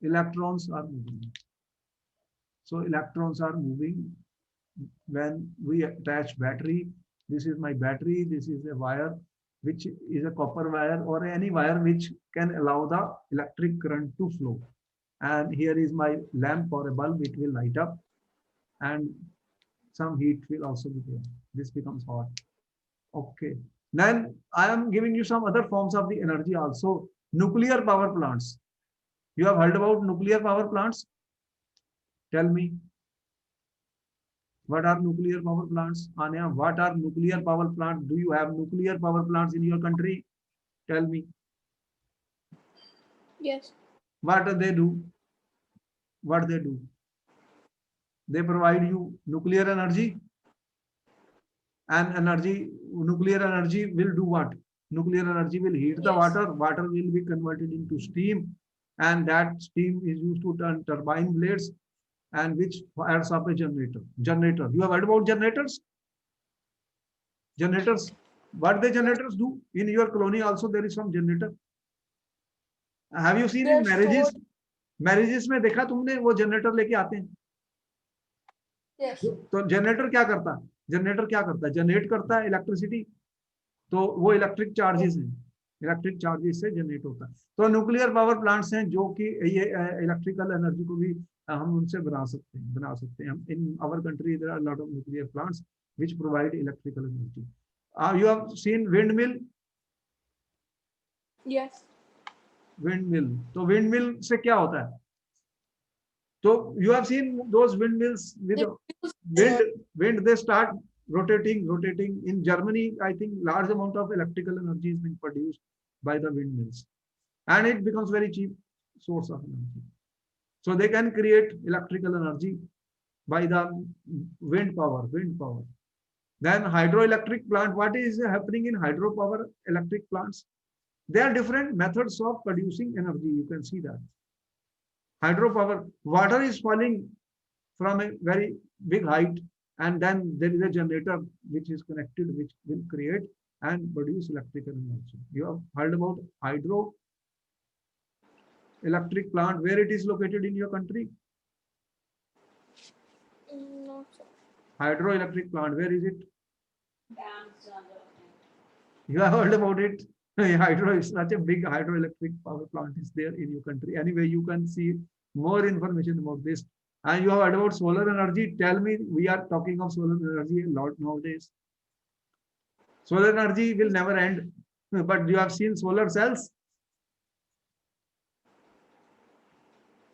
Electrons are moving. So electrons are moving when we attach battery. This is my battery. This is a wire, which is a copper wire or any wire which can allow the electric current to flow. And here is my lamp or a bulb. It will light up and some heat will also be there. This becomes hot. Okay. Then I am giving you some other forms of the energy also. Nuclear power plants. You have heard about nuclear power plants? Tell me, what are nuclear power plants? Anya, what are nuclear power plants? Do you have nuclear power plants in your country? Tell me, Yes. what do they do? What they do? They provide you nuclear energy, and nuclear energy will do what? Nuclear energy will heat the Yes. water will be converted into steam, and that steam is used to turn turbine blades, and which fires up a generator. You have heard about generators? Generators, what the generators do? In your colony also there is some generator. Have you seen in They're stored. marriages में देखा तुमने वो generator लेके आते हैं? Yes. तो generator क्या करता है? जनरेटर क्या करता है? जनरेट करता है इलेक्ट्रिसिटी, तो वो इलेक्ट्रिक चार्जेस हैं, इलेक्ट्रिक चार्जेस से जनरेट होता है। तो न्यूक्लियर पावर प्लांट्स हैं जो कि ये इलेक्ट्रिकल एनर्जी को भी हम उनसे बना सकते हैं। In our country there are lot of nuclear plants which provide electrical energy. You have seen windmill? Yes. Windmill. तो windmill से क्या होता है? तो you have seen those windmills with They use wind. energy. Wind they start rotating. In Germany, I think large amount of electrical energy is being produced by the windmills, and it becomes very cheap source of energy. So they can create electrical energy by the wind power. Then hydroelectric plant. What is happening in hydropower electric plants? There are different methods of producing energy. You can see that. Hydropower, water is falling from a very big height, and then there is a generator which is connected, which will create and produce electrical energy. You have heard about hydroelectric plant, where it is located in your country? No, sir. Hydroelectric plant, where is it? You have heard about it? Hydro is such a big hydroelectric power plant is there in your country. Anyway, you can see more information about this. And you have heard about solar energy. Tell me, we are talking of solar energy a lot nowadays. Solar energy will never end. But you have seen solar cells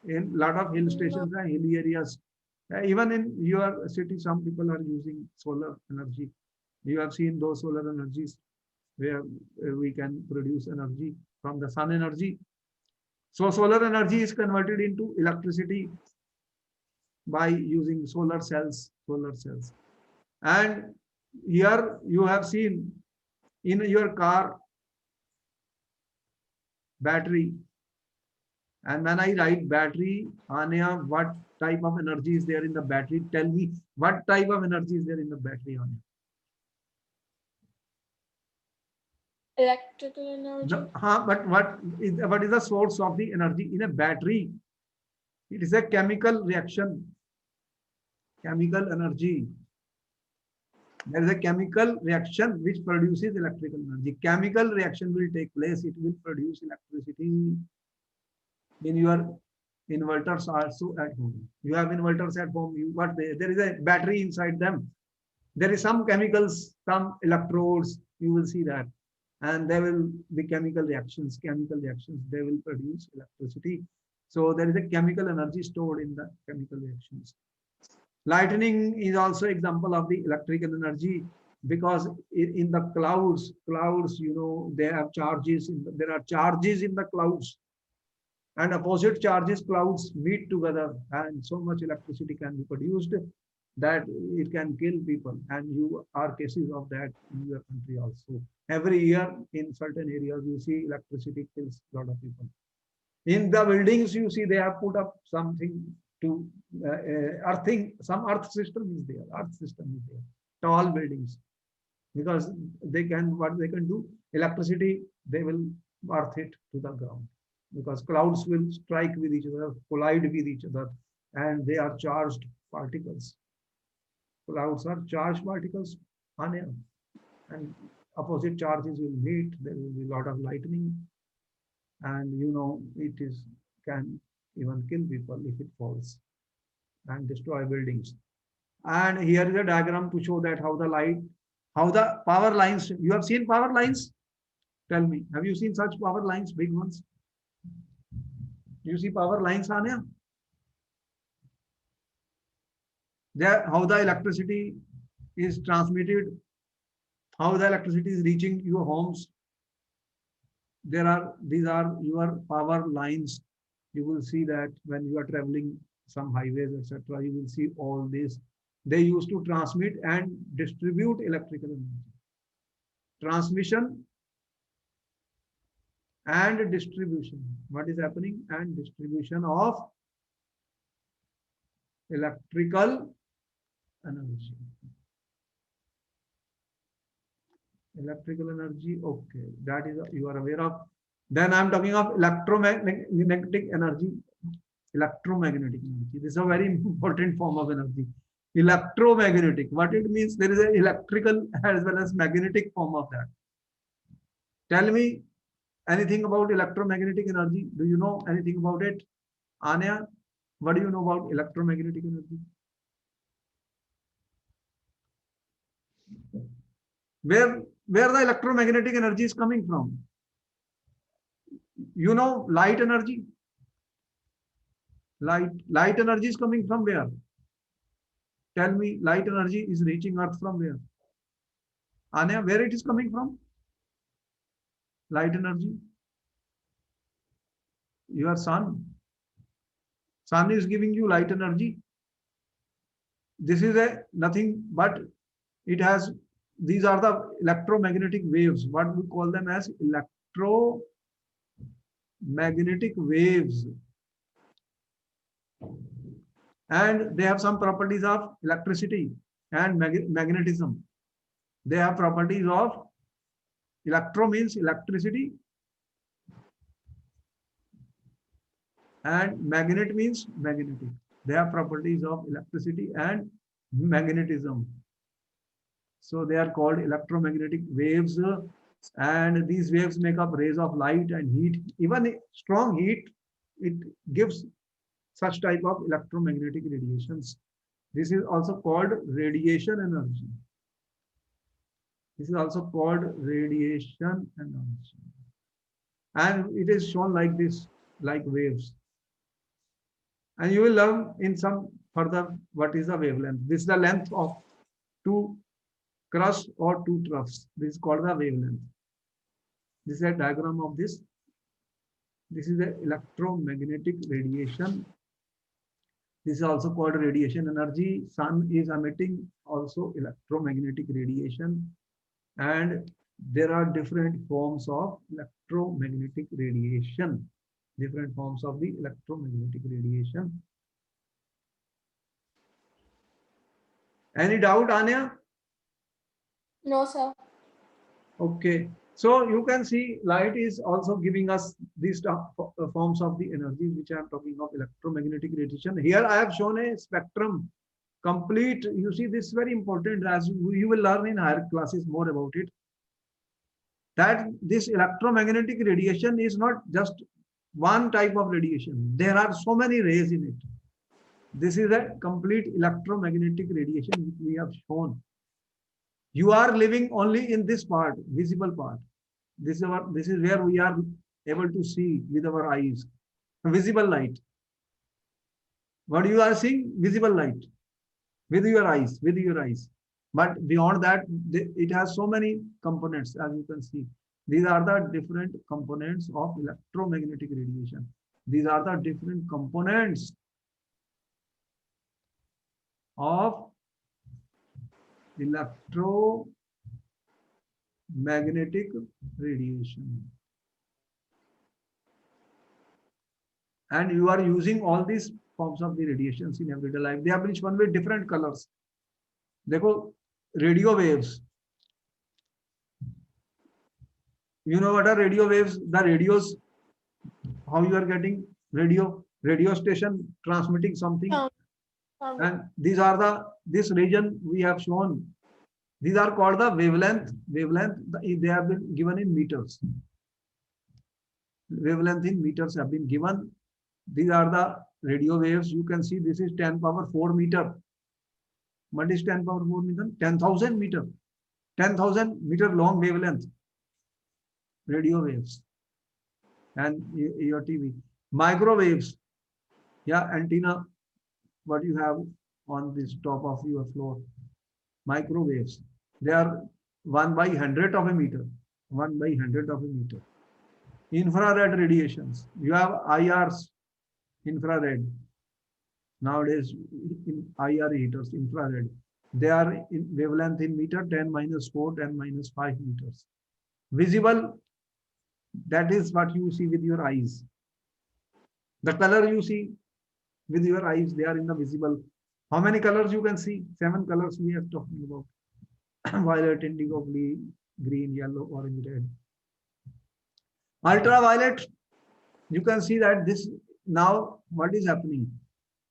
in a lot of hill stations and hilly areas. Even in your city, some people are using solar energy. You have seen those solar energies where we can produce energy from the sun energy. So solar energy is converted into electricity by using solar cells. And here you have seen in your car battery. And when I write battery, Anya, what type of energy is there in the battery? Tell me what type of energy is there in the battery, Anya? Electrical energy. But what is the source of the energy in a battery? It is a chemical reaction, chemical energy. There is a chemical reaction which produces electrical energy. Chemical reaction will take place. It will produce electricity. In your inverters also at home. You have inverters at home. There is a battery inside them. There is some chemicals, some electrodes. You will see that, and there will be chemical reactions. They will produce electricity. So there is a chemical energy stored in the chemical reactions. Lightning is also example of the electrical energy, because in the clouds, they have charges. There are charges in the clouds, and opposite charges clouds meet together, and so much electricity can be produced that it can kill people. And you are cases of that in your country also. Every year in certain areas you see electricity kills a lot of people. In the buildings you see they have put up something to earthing. Some earth system is there, tall buildings, because what they can do, electricity, they will earth it to the ground, because clouds will strike with each other, collide with each other, and they are charged particles. Clouds are charged particles on air, and opposite charges will meet. There will be a lot of lightning, and it can even kill people if it falls and destroy buildings. And here is a diagram to show that how the How the power lines, you have seen power lines? Tell me, have you seen such power lines, big ones? You see power lines, Anya? There, how the electricity is transmitted, how the electricity is reaching your homes. These are your power lines. You will see that when you are traveling some highways, etc., you will see all this. They used to transmit and distribute electrical energy. Transmission and distribution. What is happening? And distribution of electrical energy. Electrical energy, okay, that is you are aware of. Then I'm talking of electromagnetic energy. Electromagnetic energy. This is a very important form of energy. Electromagnetic. What it means? There is an electrical as well as magnetic form of that. Tell me anything about electromagnetic energy. Do you know anything about it? Anya, what do you know about electromagnetic energy? Where the electromagnetic energy is coming from? You know light energy? Light energy is coming from where? Tell me, light energy is reaching earth from where? Anya, where it is coming from? Light energy? Your sun. Sun is giving you light energy. This is a nothing but it has, these are the electromagnetic waves. What we call them as electromagnetic waves. And they have some properties of electricity and magnetism. They have properties of electro means electricity and magnet means magnetic. They have properties of electricity and magnetism. So they are called electromagnetic waves, and these waves make up rays of light and heat. Even strong heat, it gives such type of electromagnetic radiations. This is also called radiation energy. This is also called radiation energy. And it is shown like this, like waves. And you will learn in some further what is the wavelength. This is the length of two crusts or two troughs. This is called the wavelength. This is a diagram of this. This is the electromagnetic radiation. This is also called radiation energy. Sun is emitting also electromagnetic radiation. And there are different forms of electromagnetic radiation. Different forms of the electromagnetic radiation. Any doubt, Anya? No, sir. Okay. So you can see light is also giving us these forms of the energy which I am talking of, electromagnetic radiation. Here I have shown a spectrum complete. You see, this is very important as you will learn in higher classes more about it. That this electromagnetic radiation is not just one type of radiation. There are so many rays in it. This is a complete electromagnetic radiation which we have shown. You are living only in this part, visible part. This is where we are able to see with our eyes. Visible light. What you are seeing? Visible light. With your eyes, with your eyes. But beyond that, it has so many components, as you can see. These are the different components of electromagnetic radiation. These are the different components of electromagnetic radiation. And you are using all these forms of the radiations in everyday life. They have been shown with different colors. Dekho, radio waves. You know what are radio waves? The radios, how you are getting radio station transmitting something. And these are this region we have shown. These are called the wavelength. They have been given in meters. Wavelength in meters have been given. These are the radio waves. You can see this is 10 power 4 meter. What is 10 power 4 meter? 10,000 meter. 10,000 meter long wavelength radio waves and your TV. Microwaves, yeah, antenna, what you have on this top of your floor. Microwaves, they are 1/100 of a meter, 1/100 of a meter. Infrared radiations, you have IRs, infrared. Nowadays, in IR heaters, infrared, they are in wavelength in meter 10-4, 10-5 meters. Visible, that is what you see with your eyes. The color you see with your eyes, they are in the visible. How many colors you can see? 7 colors we are talking about. Violet, indigo, blue, green, yellow, orange, red. Ultraviolet, you can see that this now what is happening?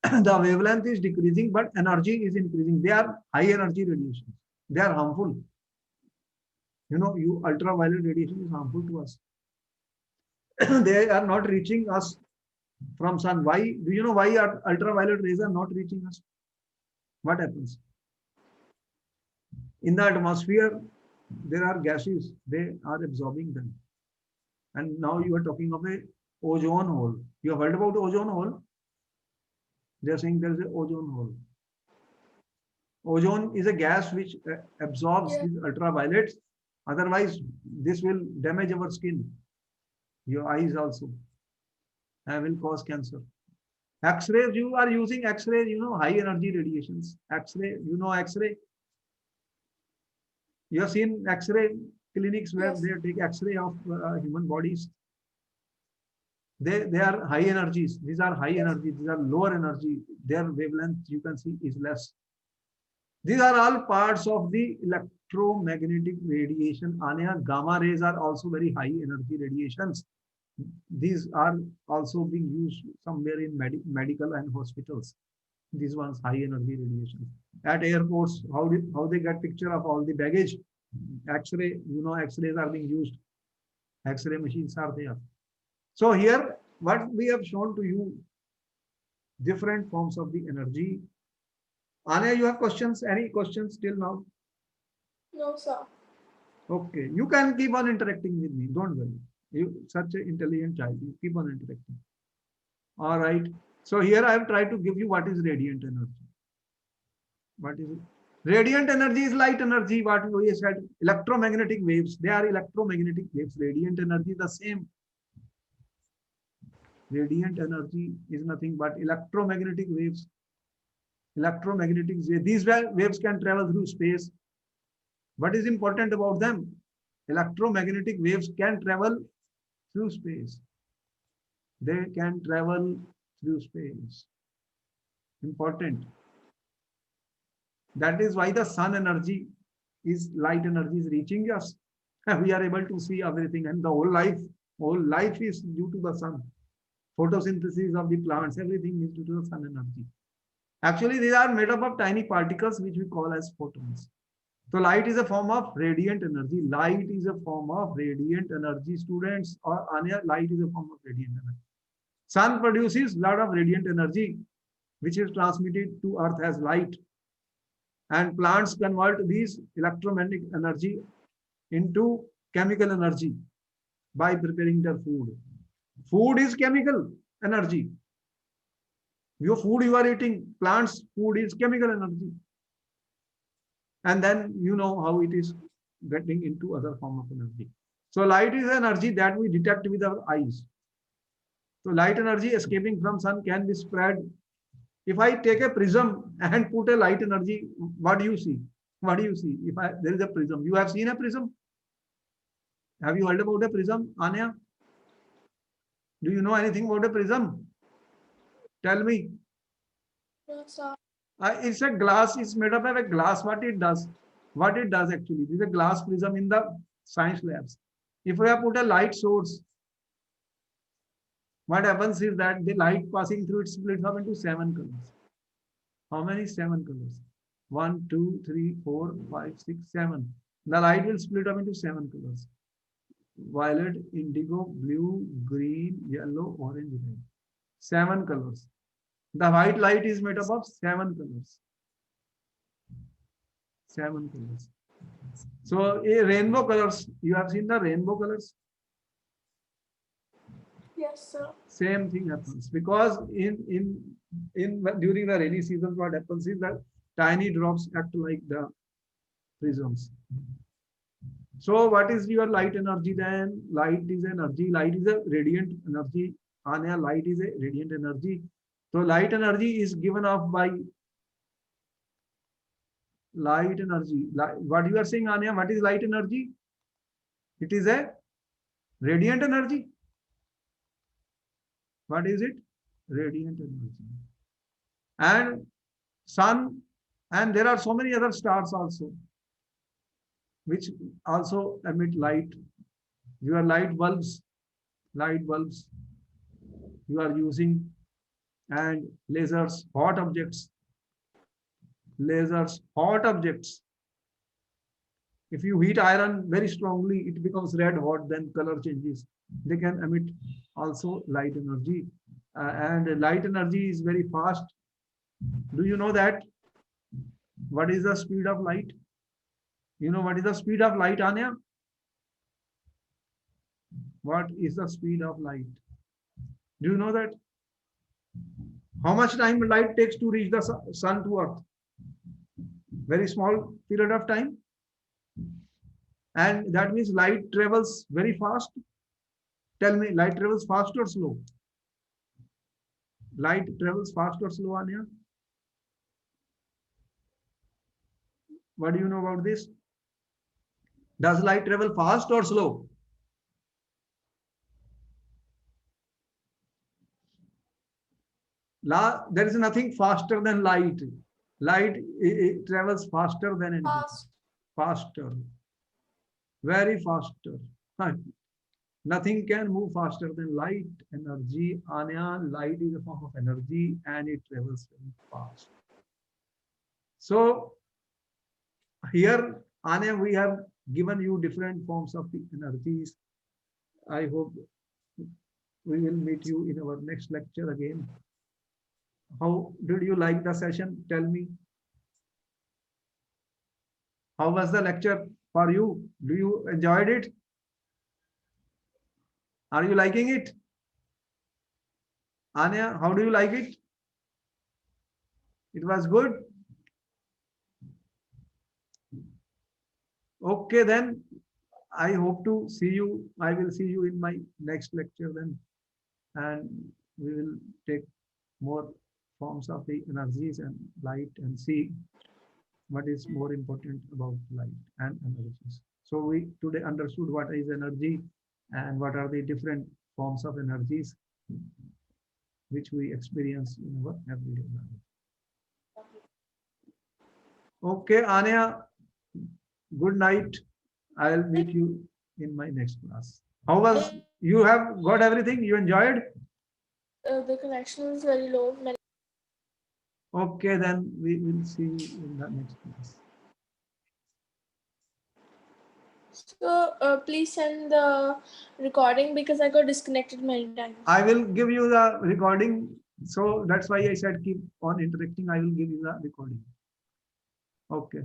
The wavelength is decreasing, but energy is increasing. They are high energy radiations. They are harmful. You know, ultraviolet radiation is harmful to us. They are not reaching us from sun. Why? Do you know why ultraviolet rays are not reaching us? What happens? In the atmosphere, there are gases. They are absorbing them. And now you are talking of a ozone hole. You have heard about ozone hole? They are saying there is an ozone hole. Ozone is a gas which absorbs these ultraviolets. Otherwise, this will damage our skin, your eyes also, and will cause cancer. X-rays, you are using X-ray, you know, high energy radiations. X-ray, you know X-ray. You have seen X-ray clinics where Yes. they take X-ray of human bodies. They are high energies. These are high energy. These are lower energy. Their wavelength you can see is less. These are all parts of the electromagnetic radiation. Anya, gamma rays are also very high energy radiations. These are also being used somewhere in medical and hospitals. These ones high energy radiation. At airports, how they get picture of all the baggage? X-ray, you know, X-rays are being used. X-ray machines are there. So here, what we have shown to you, different forms of the energy. Anya, you have questions? Any questions till now? No, sir. Okay, you can keep on interacting with me. Don't worry. You such an intelligent child. You keep on interacting. All right. So here I have tried to give you what is radiant energy. What is it? Radiant energy is light energy. What we said, electromagnetic waves. They are electromagnetic waves. Radiant energy is the same. Radiant energy is nothing but electromagnetic waves. Electromagnetic waves. These waves can travel through space. What is important about them? Electromagnetic waves can travel through space. They can travel through space. Important. That is why the sun energy is light energy is reaching us. We are able to see everything, and the whole life is due to the sun. Photosynthesis of the plants, everything is due to the sun energy. Actually, these are made up of tiny particles which we call as photons. So light is a form of radiant energy. Light is a form of radiant energy, students. Or Anya, light is a form of radiant energy. Sun produces a lot of radiant energy, which is transmitted to Earth as light. And plants convert these electromagnetic energy into chemical energy by preparing their food. Food is chemical energy. Your food you are eating, plants' food is chemical energy. And then you know how it is getting into other form of energy. So light is energy that we detect with our eyes. So light energy escaping from sun can be spread. If I take a prism and put a light energy, what do you see? What do you see? There is a prism. You have seen a prism? Have you heard about a prism, Anya? Do you know anything about a prism? Tell me. No, sir. It's a glass. It's made up of a glass. What it does? What it does actually? This is a glass prism in the science labs. If we have put a light source, what happens is that the light passing through it splits up into 7 colors. How many? 7 colors. 1, 2, 3, 4, 5, 6, 7. The light will split up into 7 colors. Violet, indigo, blue, green, yellow, orange, red. 7 colors. The white light is made up of 7 colors. 7 colors. So rainbow colors, you have seen the rainbow colors. Yes, sir. Same thing happens because in during the rainy season, what happens is that tiny drops act like the prisms. So what is your light energy then? Light is energy. Light is a radiant energy. Anya, light is a radiant energy. So light energy is given off by light energy. What you are saying, Anya? What is light energy? It is a radiant energy. What is it? Radiant energy. And sun, and there are so many other stars also, which also emit light. Your light bulbs you are using, and lasers, hot objects. If you heat iron very strongly, it becomes red hot, then color changes. They can emit also light energy. And light energy is very fast. Do you know that? What is the speed of light? You know what is the speed of light, Anya? What is the speed of light? Do you know that? How much time light takes to reach the sun to earth? Very small period of time. And that means light travels very fast. Tell me, light travels fast or slow? Light travels fast or slow, Anya? What do you know about this? Does light travel fast or slow? There is nothing faster than light. Light it travels faster than anything. Fast. Faster. Very faster. Nothing can move faster than light energy. Anya, light is a form of energy and it travels very fast. So here, Anya, we have given you different forms of the energies. I hope we will meet you in our next lecture again. How did you like the session? Tell me. How was the lecture for you? Do you enjoyed it? Are you liking it? Anya, how do you like it? It was good. Okay, then I hope to see you. I will see you in my next lecture then. And we will take more forms of the energies and light and see what is more important about light and energies. So we today understood what is energy and what are the different forms of energies which we experience in our everyday life. Okay, Anya, good night. I'll meet you in my next class. How was you have got everything? You enjoyed? The connection is very low. Okay, then we will see you in the next class. So please send the recording because I got disconnected many times. I will give you the recording. So that's why I said keep on interacting. I will give you the recording. Okay.